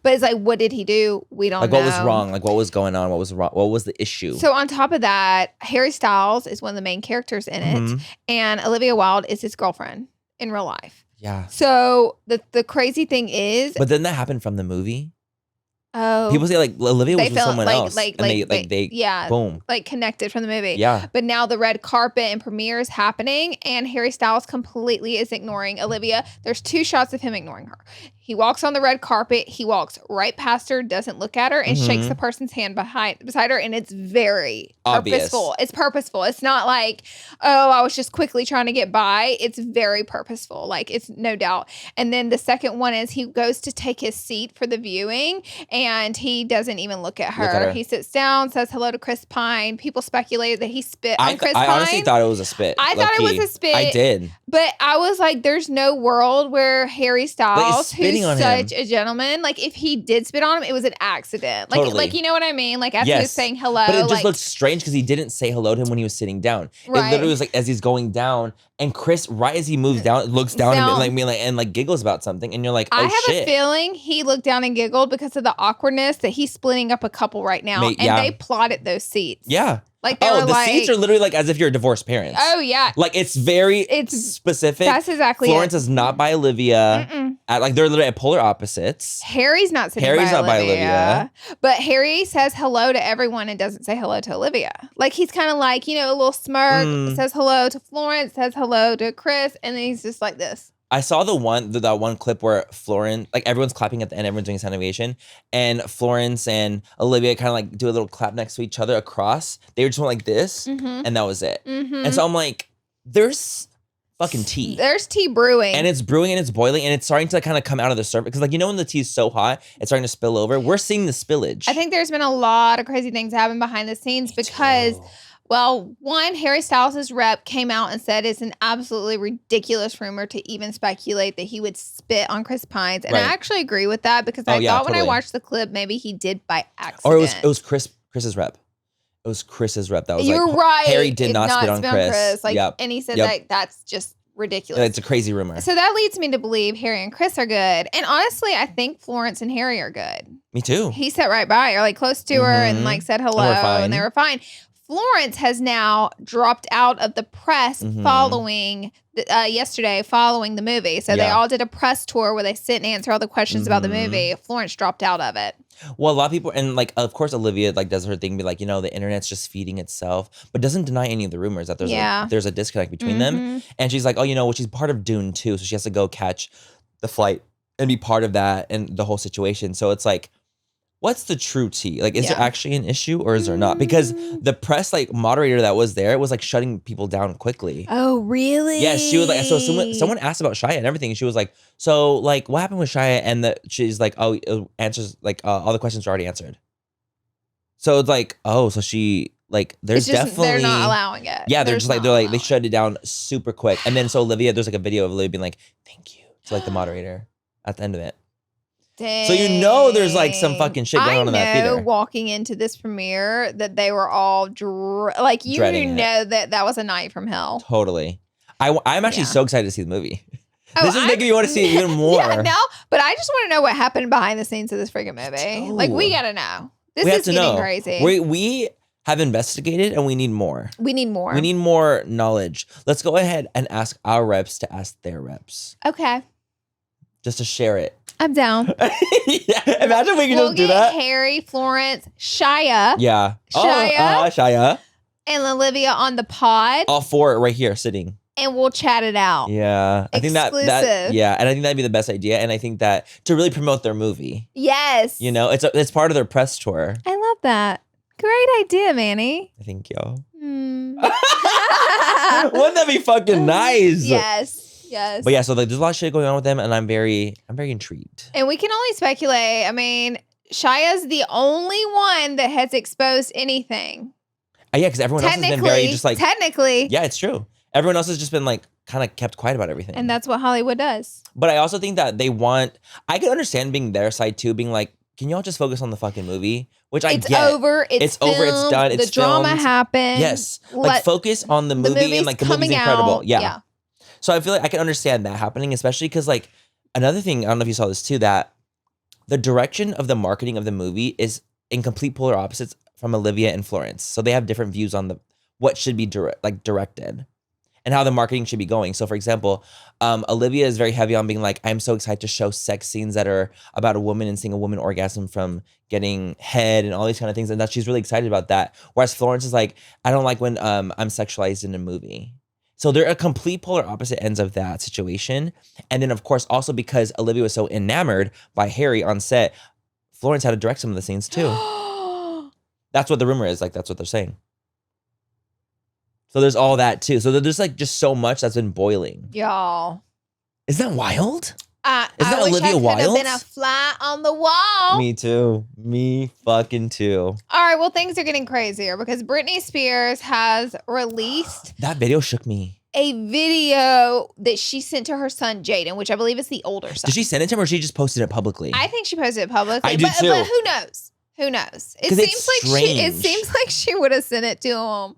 But it's like, what did he do? We don't know. Like, what was wrong? Like, what was going on? What was wrong? What was the issue? So on top of that, Harry Styles is one of the main characters in it. And Olivia Wilde is his girlfriend in real life. Yeah. So the crazy thing is. But didn't that happen from the movie? Oh. People say, like, Olivia was with someone else. Yeah. Boom. Like, connected from the movie. Yeah. But now the red carpet and premiere is happening, and Harry Styles completely is ignoring Olivia. There's 2 shots of him ignoring her. He walks on the red carpet. He walks right past her, doesn't look at her, and shakes the person's hand beside her. And it's very purposeful. It's purposeful. It's not like, oh, I was just quickly trying to get by. It's very purposeful. Like, it's no doubt. And then the second one is he goes to take his seat for the viewing, and he doesn't even look at her. He sits down, says hello to Chris Pine. People speculated that he spit on Chris Pine. I honestly thought it was a spit. I thought it was a spit. I did. But I was like, there's no world where Harry Styles, who's such a gentleman, like, if he did spit on him, it was an accident. Like, like, you know what I mean? Like, after he was saying hello. But it just looked strange because he didn't say hello to him when he was sitting down. Right. It literally was like as he's going down, and Chris, right as he moves down, looks down and giggles about something, and you're like, oh, shit. I have a feeling he looked down and giggled because of the awkwardness that he's splitting up a couple right now, and they plotted those seats. Yeah. Like, they were the seats are literally like as if you're divorced parents. Oh, yeah. Like, it's specific. That's exactly Florence is not by Olivia. They're literally at polar opposites. Harry's not sitting by Olivia. But Harry says hello to everyone and doesn't say hello to Olivia. Like, he's kind of like, a little smirk, says hello to Florence, says hello to Chris, and then he's just like this. I saw that one clip where Florence, like, everyone's clapping at the end, everyone's doing sound ovation, and Florence and Olivia kind of like do a little clap next to each other across. They just went like this, and that was it. And so I'm like, there's fucking tea. There's tea brewing. And it's brewing and it's boiling and it's starting to kind of come out of the surface. Because, like, when the tea is so hot, it's starting to spill over. We're seeing the spillage. I think there's been a lot of crazy things happen behind the scenes because... Well, one, Harry Styles' rep came out and said it's an absolutely ridiculous rumor to even speculate that he would spit on Chris Pines. And I actually agree with that because I thought when I watched the clip, maybe he did by accident. Or it was Chris's rep. It was Chris's rep. That was You're right. Harry did not spit on Chris. Like, and he said that that's just ridiculous. It's a crazy rumor. So that leads me to believe Harry and Chris are good. And honestly, I think Florence and Harry are good. Me too. He sat right by her, like close to her and like said hello and they were fine. Florence has now dropped out of the press following the movie. So they all did a press tour where they sit and answer all the questions about the movie. Florence dropped out of it. Well, a lot of people, and like, of course, Olivia like does her thing, be like, the internet's just feeding itself, but doesn't deny any of the rumors that there's a disconnect between them. And she's like, oh, she's part of Dune too, so she has to go catch the flight and be part of that and the whole situation. So it's like, what's the true tea? Like, is there actually an issue or is there not? Because the press, like, moderator that was there was like shutting people down quickly. Oh, really? Yes, she was like, so someone asked about Shia and everything. And she was like, so, like, what happened with Shia? And she's like, oh, answers, like, all the questions are already answered. So it's like, oh, so she, like, there's definitely. They're not allowing it. Yeah, they're like, they shut it down super quick. And then so Olivia, there's like a video of Olivia being like, thank you to like the moderator at the end of it. Dang. So there's like some fucking shit going on in that theater. Walking into this premiere that they were all dreading that was a night from hell. Totally. I'm actually so excited to see the movie. This is making me want to see it even more. Yeah, no, but I just want to know what happened behind the scenes of this freaking movie. Like, we gotta know. This is getting crazy. We have investigated and we need more. We need more. We need more knowledge. Let's go ahead and ask our reps to ask their reps. Okay. Just to share it. I'm down. Yeah, imagine we can just do that. Harry, Florence, Shia. Yeah. Shia. And Olivia on the pod. All four right here sitting. And we'll chat it out. Yeah. I think that and I think that'd be the best idea. And I think that to really promote their movie. Yes. It's part of their press tour. I love that. Great idea, Manny. Thank you. Wouldn't that be fucking nice? Yes. But yeah, so like, there's a lot of shit going on with them, and I'm very intrigued. And we can only speculate. I mean, Shia's the only one that has exposed anything. Yeah, because everyone else has been very just like... Technically. Yeah, it's true. Everyone else has just been like kind of kept quiet about everything. And that's what Hollywood does. But I also think that they want... I can understand being their side too, being like, can y'all just focus on the fucking movie? Which I get. It's over, it's done, it's filmed. The drama happened. Yes. Like, focus on the movie and like the movie's incredible. Yeah. So I feel like I can understand that happening, especially because like another thing, I don't know if you saw this too, that the direction of the marketing of the movie is in complete polar opposites from Olivia and Florence. So they have different views on what should be directed and how the marketing should be going. So for example, Olivia is very heavy on being like, I'm so excited to show sex scenes that are about a woman and seeing a woman orgasm from getting head and all these kind of things. And that she's really excited about that. Whereas Florence is like, I don't like when I'm sexualized in a movie. So they're a complete polar opposite ends of that situation. And then of course, also because Olivia was so enamored by Harry on set, Florence had to direct some of the scenes too. That's what the rumor is. Like, that's what they're saying. So there's all that too. So there's like just so much that's been boiling. Y'all. Isn't that wild? Isn't that Olivia Wilde? I could have been a fly on the wall. Me too. Me fucking too. All right, well, things are getting crazier because Britney Spears has released that video shook me. A video that she sent to her son Jaden, which I believe is the older son. Did she send it to him or she just posted it publicly? I think she posted it publicly. I do too. But who knows? Who knows? It seems like she would have sent it to him.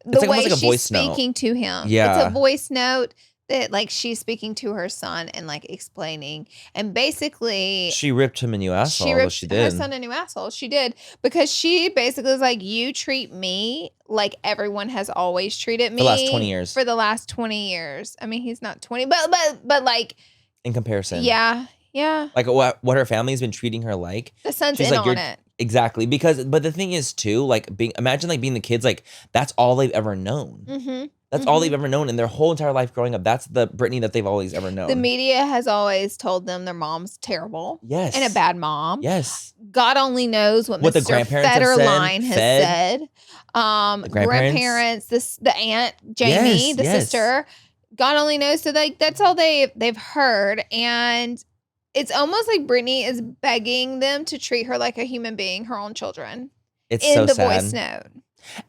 The way she's speaking to him. Yeah. It's a voice note that like she's speaking to her son and like explaining. And basically she ripped him a new asshole. She ripped her son a new asshole. She did. Because she basically was like, you treat me like everyone has always treated me. For the last 20 years. For the last 20 years. I mean, he's not 20, but like. In comparison. Yeah. Yeah. Like what her family's been treating her like. The son's in on it. Exactly. But the thing is too, like imagine like being the kids, like that's all they've ever known. Mm-hmm. That's all they've ever known in their whole entire life growing up. That's the Britney that they've always ever known. The media has always told them their mom's terrible. Yes. And a bad mom. Yes. God only knows what Mr. the grandparents Federline has said. The grandparents, the aunt, Jamie, the sister. God only knows. So like that's all they've heard. And it's almost like Britney is begging them to treat her like a human being, her own children. It's so sad. In the voice note.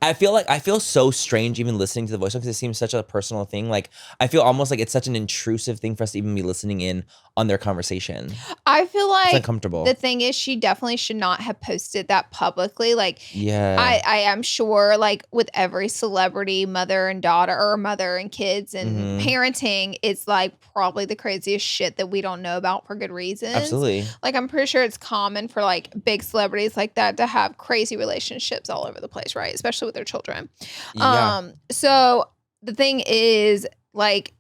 I feel so strange even listening to the voice note because it seems such a personal thing. Like I feel almost like it's such an intrusive thing for us to even be listening in on their conversation. I feel like it's uncomfortable. The thing is, she definitely should not have posted that publicly. Like, yeah, I am sure, like with every celebrity, mother and daughter, or mother and kids, and parenting, it's like probably the craziest shit that we don't know about for good reasons. Absolutely. Like I'm pretty sure it's common for like big celebrities like that to have crazy relationships all over the place, right? Especially with their children. Yeah. So the thing is, like,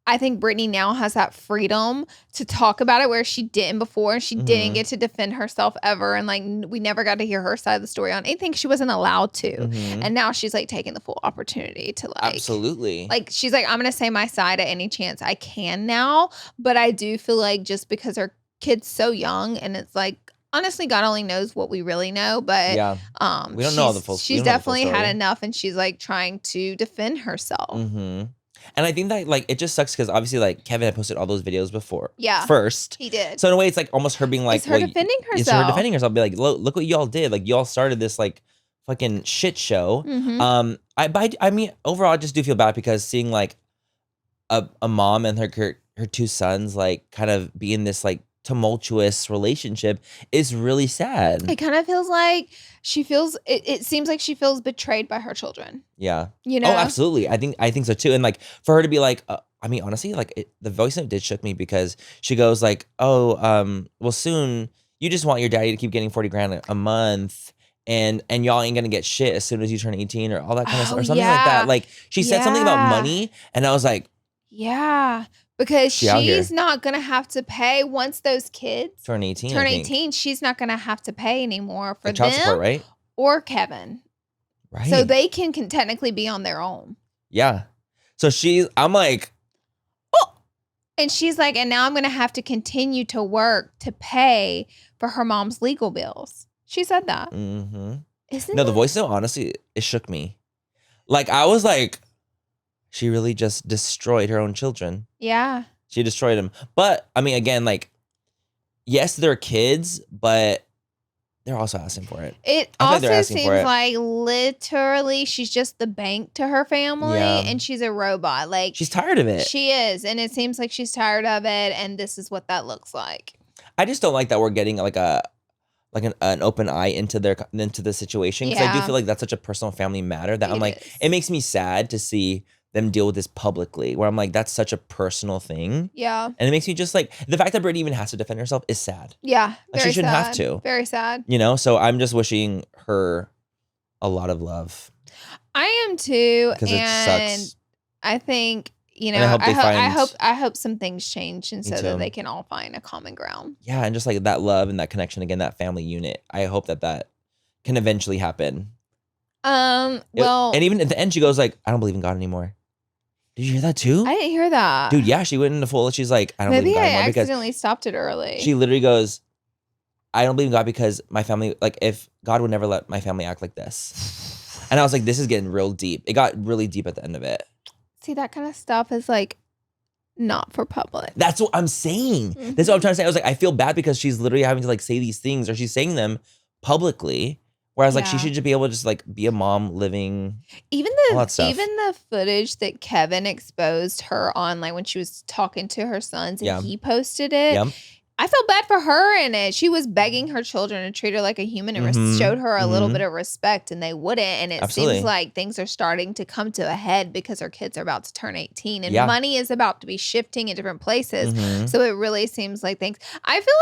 I think Britney now has that freedom to talk about it where she didn't before, and she didn't get to defend herself ever, and like we never got to hear her side of the story on anything she wasn't allowed to. And now she's like taking the full opportunity to like absolutely, like she's like, I'm gonna say my side at any chance I can now. But I do feel like just because her kid's so young, and it's like honestly, God only knows what we really know, but yeah, we don't know all the full. She's definitely had enough, and she's like trying to defend herself. And I think that like it just sucks because obviously like Kevin had posted all those videos before. Yeah, first he did. So in a way, it's like almost her being like, it's her defending herself. It's her defending herself. Be like, look what y'all did. Like y'all started this like fucking shit show. I mean, overall, I just do feel bad because seeing like a mom and her two sons like kind of be in this like tumultuous relationship is really sad. It kind of feels like it seems like she feels betrayed by her children. Yeah. You know? Oh, absolutely. I think so too. And like for her to be like, I mean, honestly, like the voice note did shook me because she goes like, oh, well soon you just want your daddy to keep getting 40 grand a month. And y'all ain't gonna get shit as soon as you turn 18 or all that kind of stuff or something like that. Like she said something about money and I was like, yeah. Because she's not going to have to pay once those kids turn 18. She's not going to have to pay anymore for like child them support, right? Or Kevin. Right. So they can technically be on their own. Yeah. So I'm like, oh. And she's like, and now I'm going to have to continue to work to pay for her mom's legal bills. She said that. Isn't the voice note, honestly, it shook me. Like, I was like, she really just destroyed her own children. Yeah. She destroyed them. But, I mean, again, like, yes, they're kids, but they're also asking for it. It also seems like literally she's just the bank to her family and she's a robot. Like she's tired of it. She is. And it seems like she's tired of it. And this is what that looks like. I just don't like that we're getting like an open eye into the situation. Because I do feel like that's such a personal family matter that I'm like, it makes me sad to see them deal with this publicly, where I'm like, that's such a personal thing. Yeah. And it makes me just like, the fact that Brittany even has to defend herself is sad. Yeah. Like, she shouldn't have to. Very sad. You know? So I'm just wishing her a lot of love. I am too. Because it sucks. I think, you know, I hope some things change and so that they can all find a common ground. Yeah. And just like that love and that connection again, that family unit. I hope that can eventually happen. Well. And even at the end, she goes like, I don't believe in God anymore. Did you hear that too? I didn't hear that. Dude, yeah, she went into full. She's like, I don't believe in God anymore. Maybe I accidentally stopped it early. She literally goes, I don't believe in God because my family, like, if God would never let my family act like this. And I was like, this is getting real deep. It got really deep at the end of it. See, that kind of stuff is like not for public. That's what I'm saying. Mm-hmm. That's what I'm trying to say. I was like, I feel bad because she's literally having to like say these things, or she's saying them publicly. Whereas like she should just be able to just like be a mom living even the footage that Kevin exposed her on, like when she was talking to her sons and he posted it. Yep. I felt bad for her in it. She was begging her children to treat her like a human and showed her a little bit of respect, and they wouldn't. And it seems like things are starting to come to a head because her kids are about to turn 18 and money is about to be shifting in different places. So it really seems like things. I feel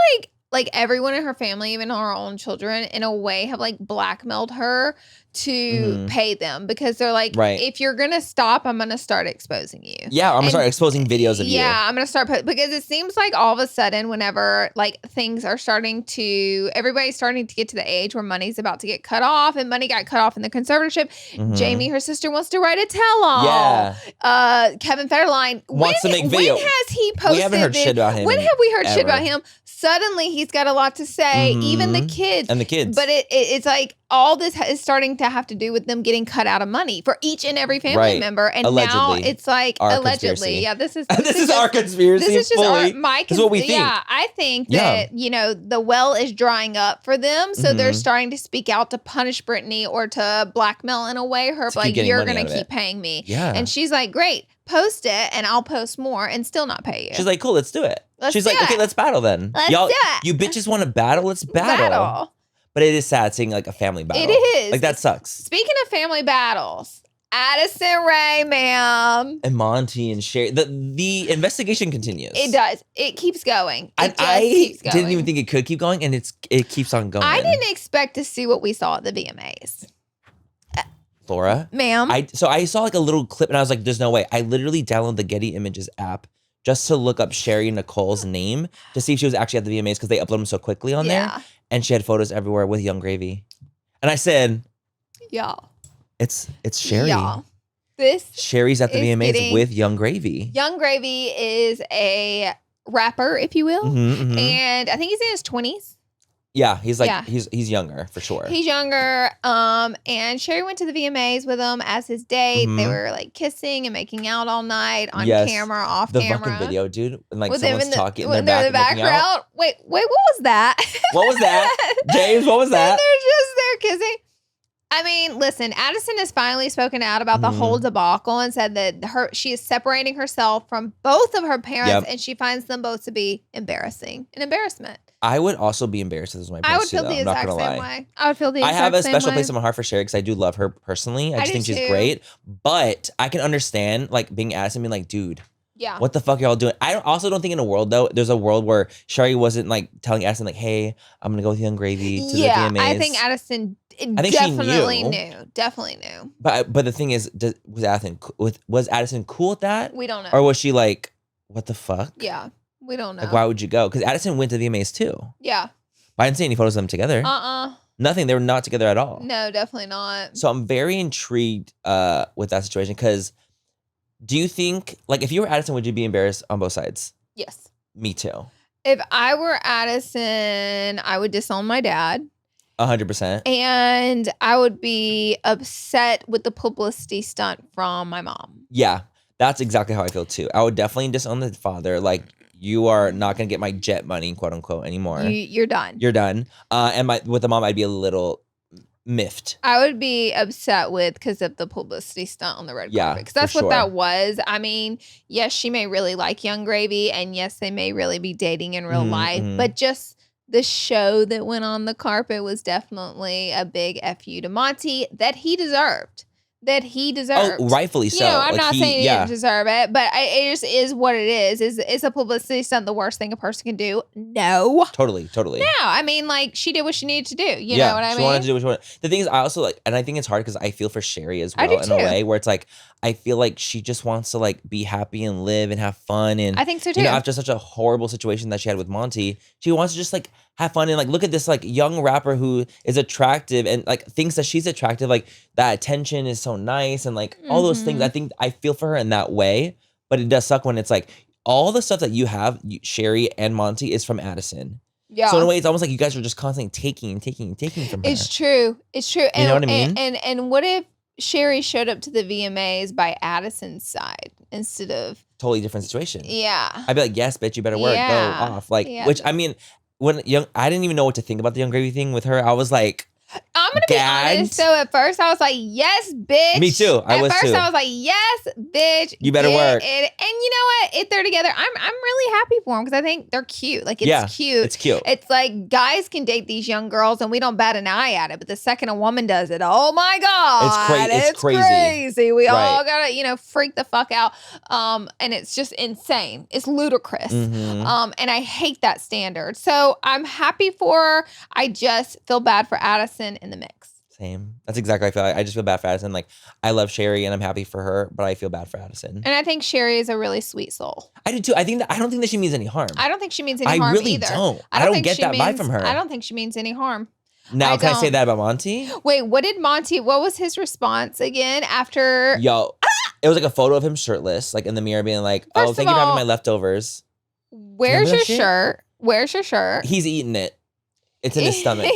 like everyone in her family, even her own children, in a way have like blackmailed her to pay them because they're like, if you're going to stop, I'm going to start exposing you. Yeah, I'm going to start exposing videos of you. Yeah, I'm going to start because it seems like all of a sudden whenever like things are everybody's starting to get to the age where money's about to get cut off, and money got cut off in the conservatorship. Jamie, her sister, wants to write a tell-all. Yeah. Kevin Federline wants to make video. When has he posted We haven't heard shit about him. When have we heard shit about him? Suddenly he's got a lot to say, even the kids. And the kids. But it's like all this is starting to have to do with them getting cut out of money for each and every family member. And allegedly, now it's like allegedly. Yeah, this is our conspiracy. This is just my conspiracy. This is what we think. Yeah, I think that, you know, the well is drying up for them. So they're starting to speak out to punish Brittany or to blackmail in a way her like, you're going to keep paying me. Yeah. And she's like, great, post it and I'll post more and still not pay you. She's like, cool, let's do it. She's like, okay, let's battle then. Y'all, do it. You bitches want to battle? Let's battle. But it is sad seeing like a family battle. It is. Like that sucks. Speaking of family battles, Addison Rae, ma'am. And Monty and Sherry. The investigation continues. It does. It keeps going. I didn't even think it could keep going, and it keeps on going. I didn't expect to see what we saw at the VMAs. Laura? Ma'am. So I saw like a little clip, and I was like, there's no way. I literally downloaded the Getty Images app just to look up Sherry Nicole's name to see if she was actually at the VMAs because they upload them so quickly on there. And she had photos everywhere with Young Gravy. And I said, it's Sherry. Sherry's at the VMAs with Young Gravy. Young Gravy is a rapper, if you will. And I think he's in his 20s. Yeah, he's like he's younger for sure. He's younger. And Sherry went to the VMAs with him as his date. They were like kissing and making out all night on camera, off camera. The fucking video, dude. And like someone's talking in they're their in the background. Wait, what was that? What was that? James, what was that? They're kissing. I mean, listen, Addison has finally spoken out about the whole debacle and said that she is separating herself from both of her parents and she finds them both to be an embarrassment. I would also be embarrassed if this was my parents. I would feel the exact same way. I would feel the exact same way. I have a special place in my heart for Sherry because I do love her personally. I just think she's great. But I can understand like being Addison being like, dude, what the fuck are y'all doing? I also don't think in a world though, there's a world where Sherry wasn't like telling Addison like, hey, I'm gonna go with Young Gravy to the VMAs. I think Addison definitely knew. But the thing is, was Addison cool with that? We don't know. Or was she like, what the fuck? Yeah. We don't know. Like, why would you go? Because Addison went to the VMAs too. Yeah. But I didn't see any photos of them together. Nothing. They were not together at all. No, definitely not. So I'm very intrigued with that situation because do you think, like, if you were Addison, would you be embarrassed on both sides? Yes. Me too. If I were Addison, I would disown my dad. 100%. And I would be upset with the publicity stunt from my mom. Yeah. That's exactly how I feel too. I would definitely disown the father. Like, you are not going to get my jet money, quote unquote, anymore. You're done. You're done. And with the mom, I'd be a little miffed. I would be upset because of the publicity stunt on the red carpet. Because that's what that was. I mean, yes, she may really like Young Gravy. And yes, they may really be dating in real life. But just the show that went on the carpet was definitely a big F you to Monty that he deserved. that he deserves. Oh, rightfully so. I'm not saying he didn't deserve it, but it just is what it is. Is a publicity stunt the worst thing a person can do? No. Totally. No, I mean, like, she did what she needed to do. You know what I mean? She wanted to do what she wanted. The thing is, I also and I think it's hard because I feel for Sherry as well in a way where it's like, I feel like she just wants to like be happy and live and have fun. And I think so too. After such a horrible situation that she had with Monty, she wants to just like have fun and like look at this like young rapper who is attractive and like thinks that she's attractive. Like that attention is so nice and like all those things. I think I feel for her in that way, but it does suck when it's like all the stuff that you have, Sherry and Monty, is from Addison. Yeah. So in a way, it's almost like you guys are just constantly taking from her. It's true. And, you know what I mean? And what if Sherry showed up to the VMAs by Addison's side instead of totally different situation? Yeah. I'd be like, yes, bitch, you better work. Go off. Like, which I mean, when I didn't even know what to think about the Young Gravy thing with her. I was like, I'm gonna be honest. So at first I was like, yes, bitch. Me too. I was like, yes, bitch. You better work. And you know what? If they're together, I'm really happy for them because I think they're cute. Like it's cute. It's cute. It's like guys can date these young girls and we don't bat an eye at it, but the second a woman does it, oh my god, it's crazy. We all gotta freak the fuck out. And it's just insane. It's ludicrous. And I hate that standard. So I'm happy for her. I just feel bad for Addison in the mix. Same. That's exactly how I feel. I just feel bad for Addison. Like, I love Sherry and I'm happy for her, but I feel bad for Addison. And I think Sherry is a really sweet soul. I do too. I don't think that she means any harm. I don't think she means any harm either. I really don't. I don't get that vibe from her. I don't think she means any harm. Now, can I say that about Monty? Wait, what was his response again after? Yo, it was like a photo of him shirtless, like in the mirror being like, thank you for having my leftovers. Where's your shirt? Where's your shirt? He's eating it. It's in his stomach.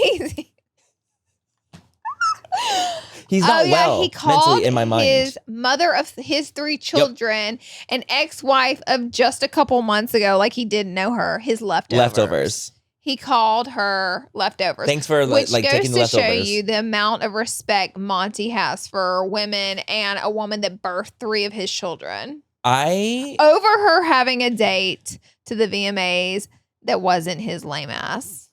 He's not well he called mentally in my mind. His mother of his 3 children, an ex-wife of just a couple months ago, like he didn't know her, his leftovers. He called her leftovers. Thanks for taking the leftovers. Which goes to show you the amount of respect Monty has for women and a woman that birthed 3 of his children. Over her having a date to the VMAs that wasn't his lame ass.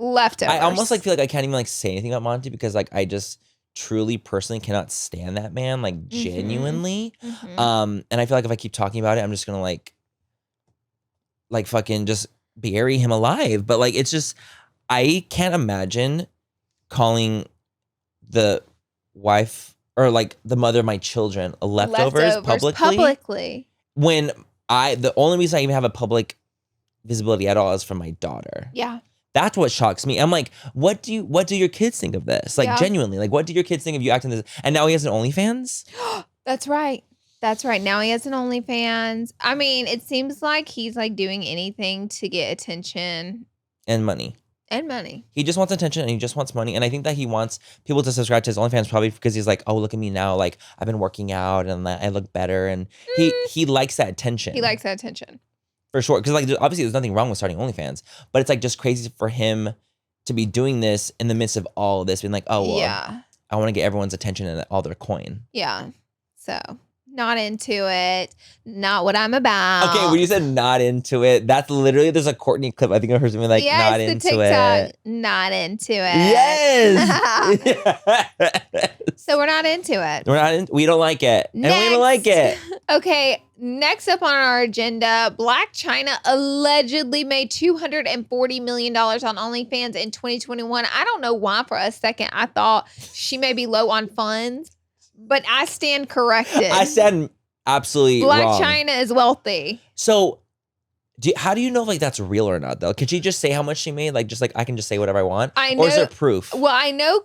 Leftovers. I almost feel like I can't even say anything about Monty because I just truly personally cannot stand that man genuinely. And I feel like if I keep talking about it, I'm just gonna fucking just bury him alive. But it's just I can't imagine calling the wife or the mother of my children a leftovers publicly when the only reason I even have a public visibility at all is from my daughter. Yeah. That's what shocks me. I'm like, what do your kids think of this? Genuinely, what do your kids think of you acting this? And now he has an OnlyFans? That's right. Now he has an OnlyFans. I mean, it seems like he's doing anything to get attention. And money. He just wants attention and he just wants money. And I think that he wants people to subscribe to his OnlyFans probably because he's like, oh, look at me now. I've been working out and I look better. And he likes that attention. He likes that attention. For sure. Because obviously there's nothing wrong with starting OnlyFans. But it's just crazy for him to be doing this in the midst of all of this. Being I want to get everyone's attention and all their coin. Yeah. So not into it. Not what I'm about. Okay, when you said not into it, that's literally, there's a Courtney clip. I think I heard something not into TikTok, it. Not into it. Yes. So we're not into it. We don't like it. Next. And we don't like it. Okay, next up on our agenda, Blac Chyna allegedly made $240 million on OnlyFans in 2021. I don't know why for a second I thought she may be low on funds, but I stand corrected. I stand absolutely Blac wrong. Chyna is wealthy. So how do you know that's real or not though? Could she just say how much she made? I can just say whatever I want? I know, or is there proof? Well, I know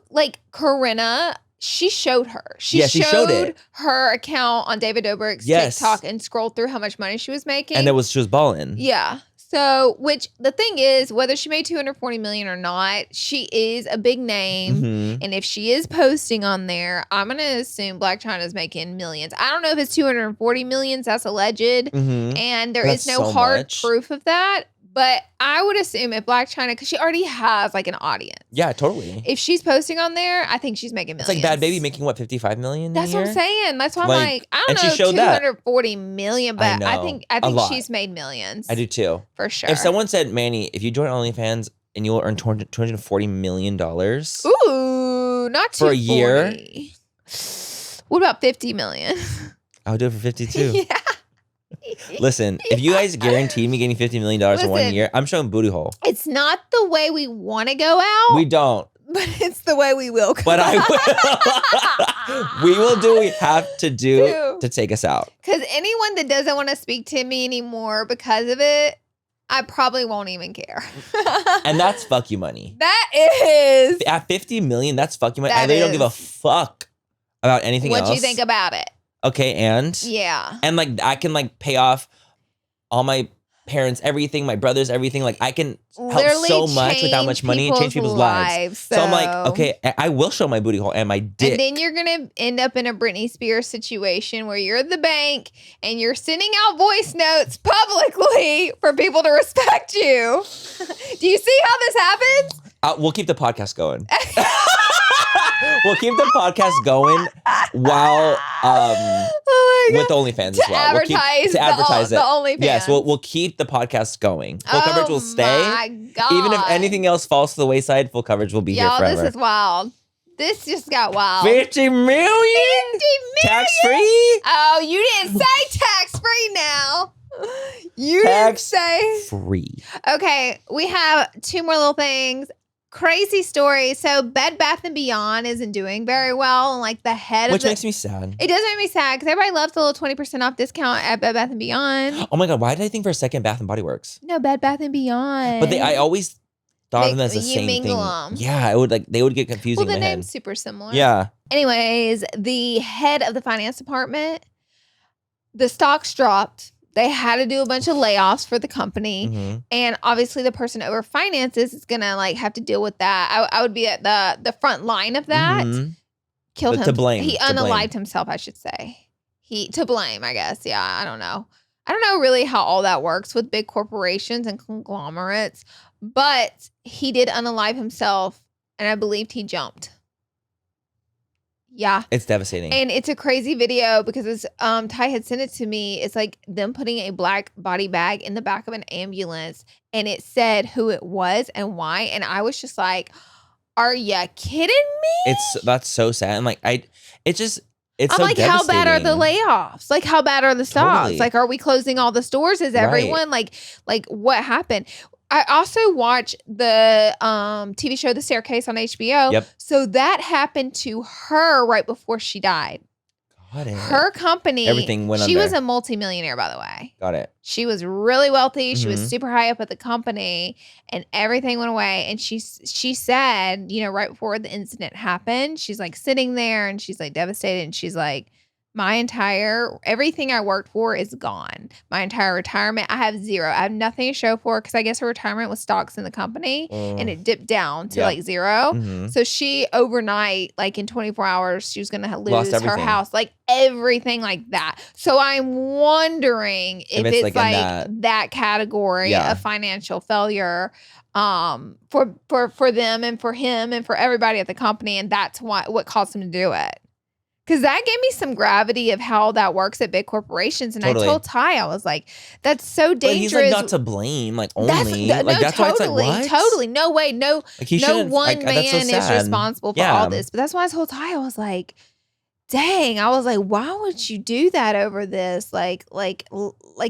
Corinna, she showed her. She showed it. Her account on David Dobrik's TikTok and scrolled through how much money she was making. And she was balling. Yeah. So, which the thing is, whether she made $240 million or not, she is a big name. Mm-hmm. And if she is posting on there, I'm going to assume Blac Chyna is making millions. I don't know if it's $240 million. That's alleged. Mm-hmm. And there is no hard proof of that. But I would assume if Blac Chyna, because she already has an audience. Yeah, totally. If she's posting on there, I think she's making millions. It's Bad Baby making what, $55 million? That's what I'm saying. That's why I'm I don't know, $240 million, but I think she's made millions. I do too. For sure. If someone said, Manny, if you join OnlyFans and you will earn $240 million. Ooh, not $240. For a year. What about 50 million? I would do it for 50 too. Yeah. Listen, if you guys guarantee me getting $50 million in 1 year, I'm showing booty hole. It's not the way we want to go out. We don't. But it's the way we will go But I will. We will do what we have to do to take us out. Because anyone that doesn't want to speak to me anymore because of it, I probably won't even care. And that's fuck you money. That is. At 50 million, that's fuck you money. I really don't give a fuck about anything else. What do you think about it? Okay, and? Yeah. And like I can like pay off all my parents, everything, my brothers, everything. Like I can help literally so much with that much money and change people's lives. So I'm like, okay, I will show my booty hole and my dick. And then you're going to end up in a Britney Spears situation where you're at the bank and you're sending out voice notes publicly for people to respect you. Do you see how this happens? We'll keep the podcast going. We'll keep the podcast going while with OnlyFans as well. To advertise it. The OnlyFans. Yes, we'll keep the podcast going. Full coverage will stay. My God. Even if anything else falls to the wayside, full coverage will be here forever. This is wild. This just got wild. 50 million? 50 million? Tax free? Oh, you didn't say tax free now. You didn't say free. Okay, we have two more little things. Crazy story. So Bed Bath & Beyond isn't doing very well. And like the head Which makes me sad. It does make me sad because everybody loves the little 20% off discount at Bed Bath & Beyond. Oh my God, why did I think for a second Bath & Body Works? No, Bed Bath & Beyond. But I always thought of them as the same thing. Them. Yeah, they would get confusing in my head. Well, the name's super similar. Yeah. Anyways, the head of the finance department, the stocks dropped. They had to do a bunch of layoffs for the company. Mm-hmm. And obviously the person over finances is going to like have to deal with that. I would be at the front line of that. Mm-hmm. Killed him. To blame. He unalived himself, I should say. To blame, I guess. Yeah, I don't know. I don't know really how all that works with big corporations and conglomerates. But he did unalive himself. And I believed he jumped. Yeah. It's devastating. And it's a crazy video because it's, Ty had sent it to me. It's like them putting a black body bag in the back of an ambulance and it said who it was and why. And I was just like, are you kidding me? That's so sad. And like, it's I'm so like, how bad are the layoffs? Like, how bad are the stocks? Totally. Like, are we closing all the stores? Is everyone like what happened? I also watch the TV show The Staircase on HBO. Yep. So that happened to her right before she died. Got it. Her company, everything went under. She was a multimillionaire, by the way. Got it. She was really wealthy. She was super high up at the company and everything went away. And she said, right before the incident happened, she's like sitting there and she's like devastated. And she's like, everything I worked for is gone. My entire retirement, I have zero. I have nothing to show for because I guess her retirement was stocks in the company and it dipped down to like zero. Mm-hmm. So she overnight, like in 24 hours, she was going to lose her house, like everything like that. So I'm wondering if it's like that category of financial failure for them and for him and for everybody at the company. And that's what caused him to do it. Because that gave me some gravity of how that works at big corporations. And totally. I told Ty, I was like, that's so dangerous. But he's like not to blame, like only. That's totally, why it's like, what? Totally. No way. No one man so is responsible for all this. But that's why I told Ty, I was like, dang. I was like, why would you do that over this? Like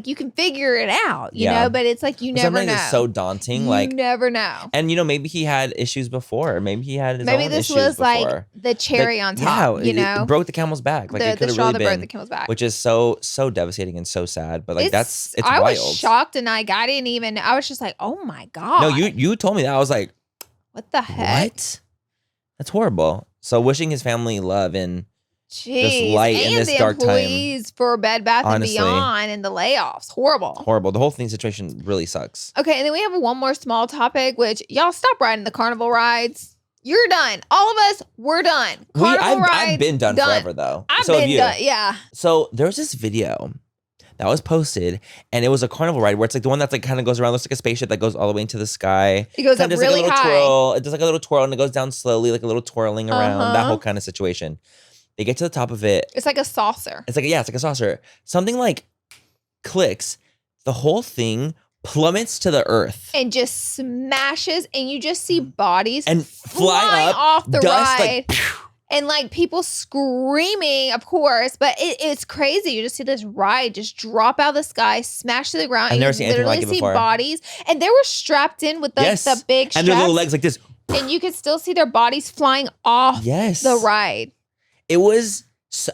you can figure it out, you know? But it's like, you never know. It's so daunting. You never know. And, maybe he had issues before. Maybe he had his own issues before. Maybe this was like the cherry on top, it broke the camel's back. Like it could have really been. Broke the camel's back. Which is so devastating and so sad. But like it's wild. I was shocked and I didn't even, I was just like, oh my God. No, you told me that. I was like, what the heck? What? That's horrible. So wishing his family love and just light in this dark time. And the employees for Bed Bath & Beyond and the layoffs. Horrible. The whole situation really sucks. Okay, and then we have one more small topic, which y'all stop riding the carnival rides. You're done. All of us, we're done. Carnival rides, I've been done forever, though. I've been done, yeah. So there was this video that was posted, and it was a carnival ride where it's like the one that's like kind of goes around, looks like a spaceship that goes all the way into the sky. It goes up really high. Twirl. It does like a little twirl, and it goes down slowly, like a little twirling around, that whole kind of situation. They get to the top of it. It's like a saucer. It's like a saucer. Something like clicks. The whole thing plummets to the earth. And just smashes, and you just see bodies and fly up off the dust, ride. Like, And like people screaming, of course, but it's crazy. You just see this ride just drop out of the sky, smash to the ground. I've never seen anything like it before. Bodies, and they were strapped in with the big straps. And their little legs like this. And you could still see their bodies flying off the ride. It was...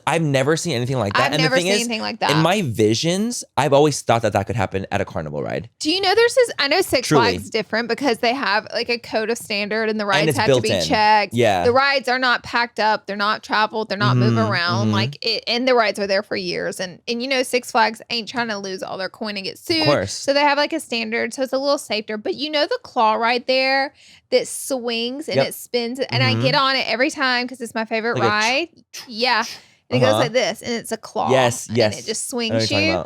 I've never seen anything like that. I've never seen anything like that. In my visions, I've always thought that could happen at a carnival ride. Do you know there's this, I know Six Flags is different because they have like a code of standard and the rides have to be checked. Yeah. The rides are not packed up. They're not traveled. They're not moving around. And the rides are there for years. And you know, Six Flags ain't trying to lose all their coin and get sued. Of course. So they have like a standard. So it's a little safer. But you know the claw ride there that swings and it spins. And I get on it every time because it's my favorite ride. Yeah. And it goes like this, and it's a claw. Yes. And it just swings you.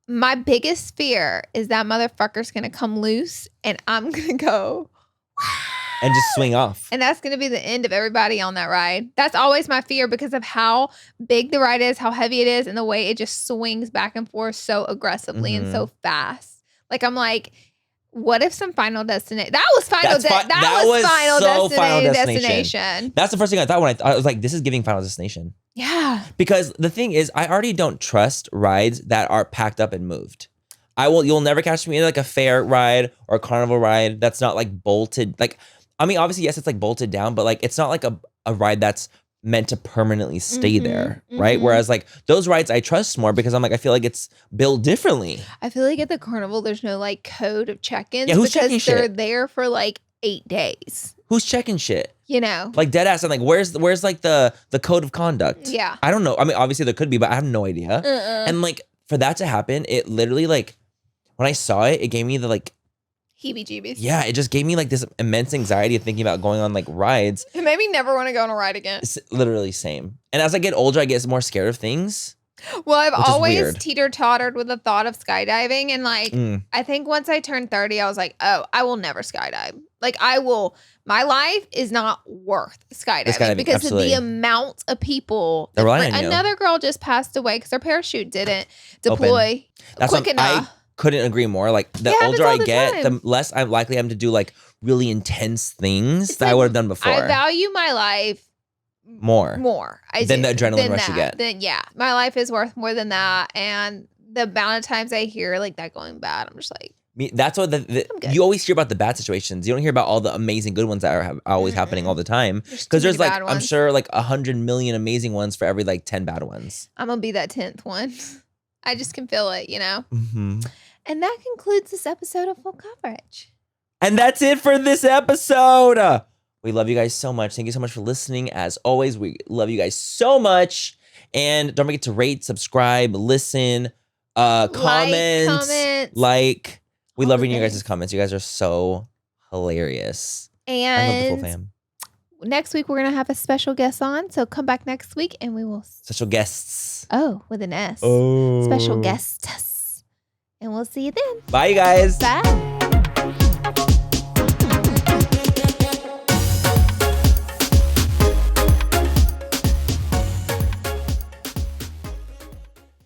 My biggest fear is that motherfucker's going to come loose, and I'm going to go. And just swing off. And that's going to be the end of everybody on that ride. That's always my fear because of how big the ride is, how heavy it is, and the way it just swings back and forth so aggressively and so fast. Like, I'm like... What if some Final Destination? That was Final Destination. That's the first thing I thought when I was like, this is giving Final Destination. Yeah. Because the thing is, I already don't trust rides that are packed up and moved. You'll never catch me in like a fair ride or a carnival ride that's not like bolted. Like, I mean, obviously, yes, it's like bolted down, but like, it's not like a ride that's meant to permanently stay there, right? Whereas like those rides I trust more because I'm like, I feel like it's built differently. I feel like at the carnival, there's no like code of check-ins who's checking because they're there for like 8 days. Who's checking shit? You know? Like dead ass. I'm like, where's like the code of conduct? Yeah. I don't know. I mean, obviously there could be, but I have no idea. And like for that to happen, it literally like, when I saw it, it gave me the like, heebie-jeebies. Yeah, it just gave me like this immense anxiety of thinking about going on like rides. It made me never want to go on a ride again. It's literally same. And as I get older, I get more scared of things. Well, I've always teeter-tottered with the thought of skydiving. And like, I think once I turned 30, I was like, oh, I will never skydive. Like my life is not worth skydiving because of the amount of people. Another girl just passed away because her parachute didn't deploy quick enough. Couldn't agree more. Like the older I get, the less I'm likely I'm to do like really intense things that I would have done before. I value my life more than the adrenaline rush you get. Then my life is worth more than that. And the amount of times I hear like that going bad, I'm just like, that's what you always hear about the bad situations. You don't hear about all the amazing good ones that are always happening all the time. Because there's like, I'm sure like 100 million amazing ones for every like 10 bad ones. I'm gonna be that 10th one. I just can feel it, you know? Mm-hmm. And that concludes this episode of Full Coverage. And that's it for this episode. We love you guys so much. Thank you so much for listening. As always, we love you guys so much. And don't forget to rate, subscribe, listen, comment. We love reading your guys' comments. You guys are so hilarious. And I love the full fam. Next week, we're going to have a special guest on. So come back next week and we will... Special guests. Oh, with an S. Oh. Special guests. And we'll see you then. Bye, you guys. Bye.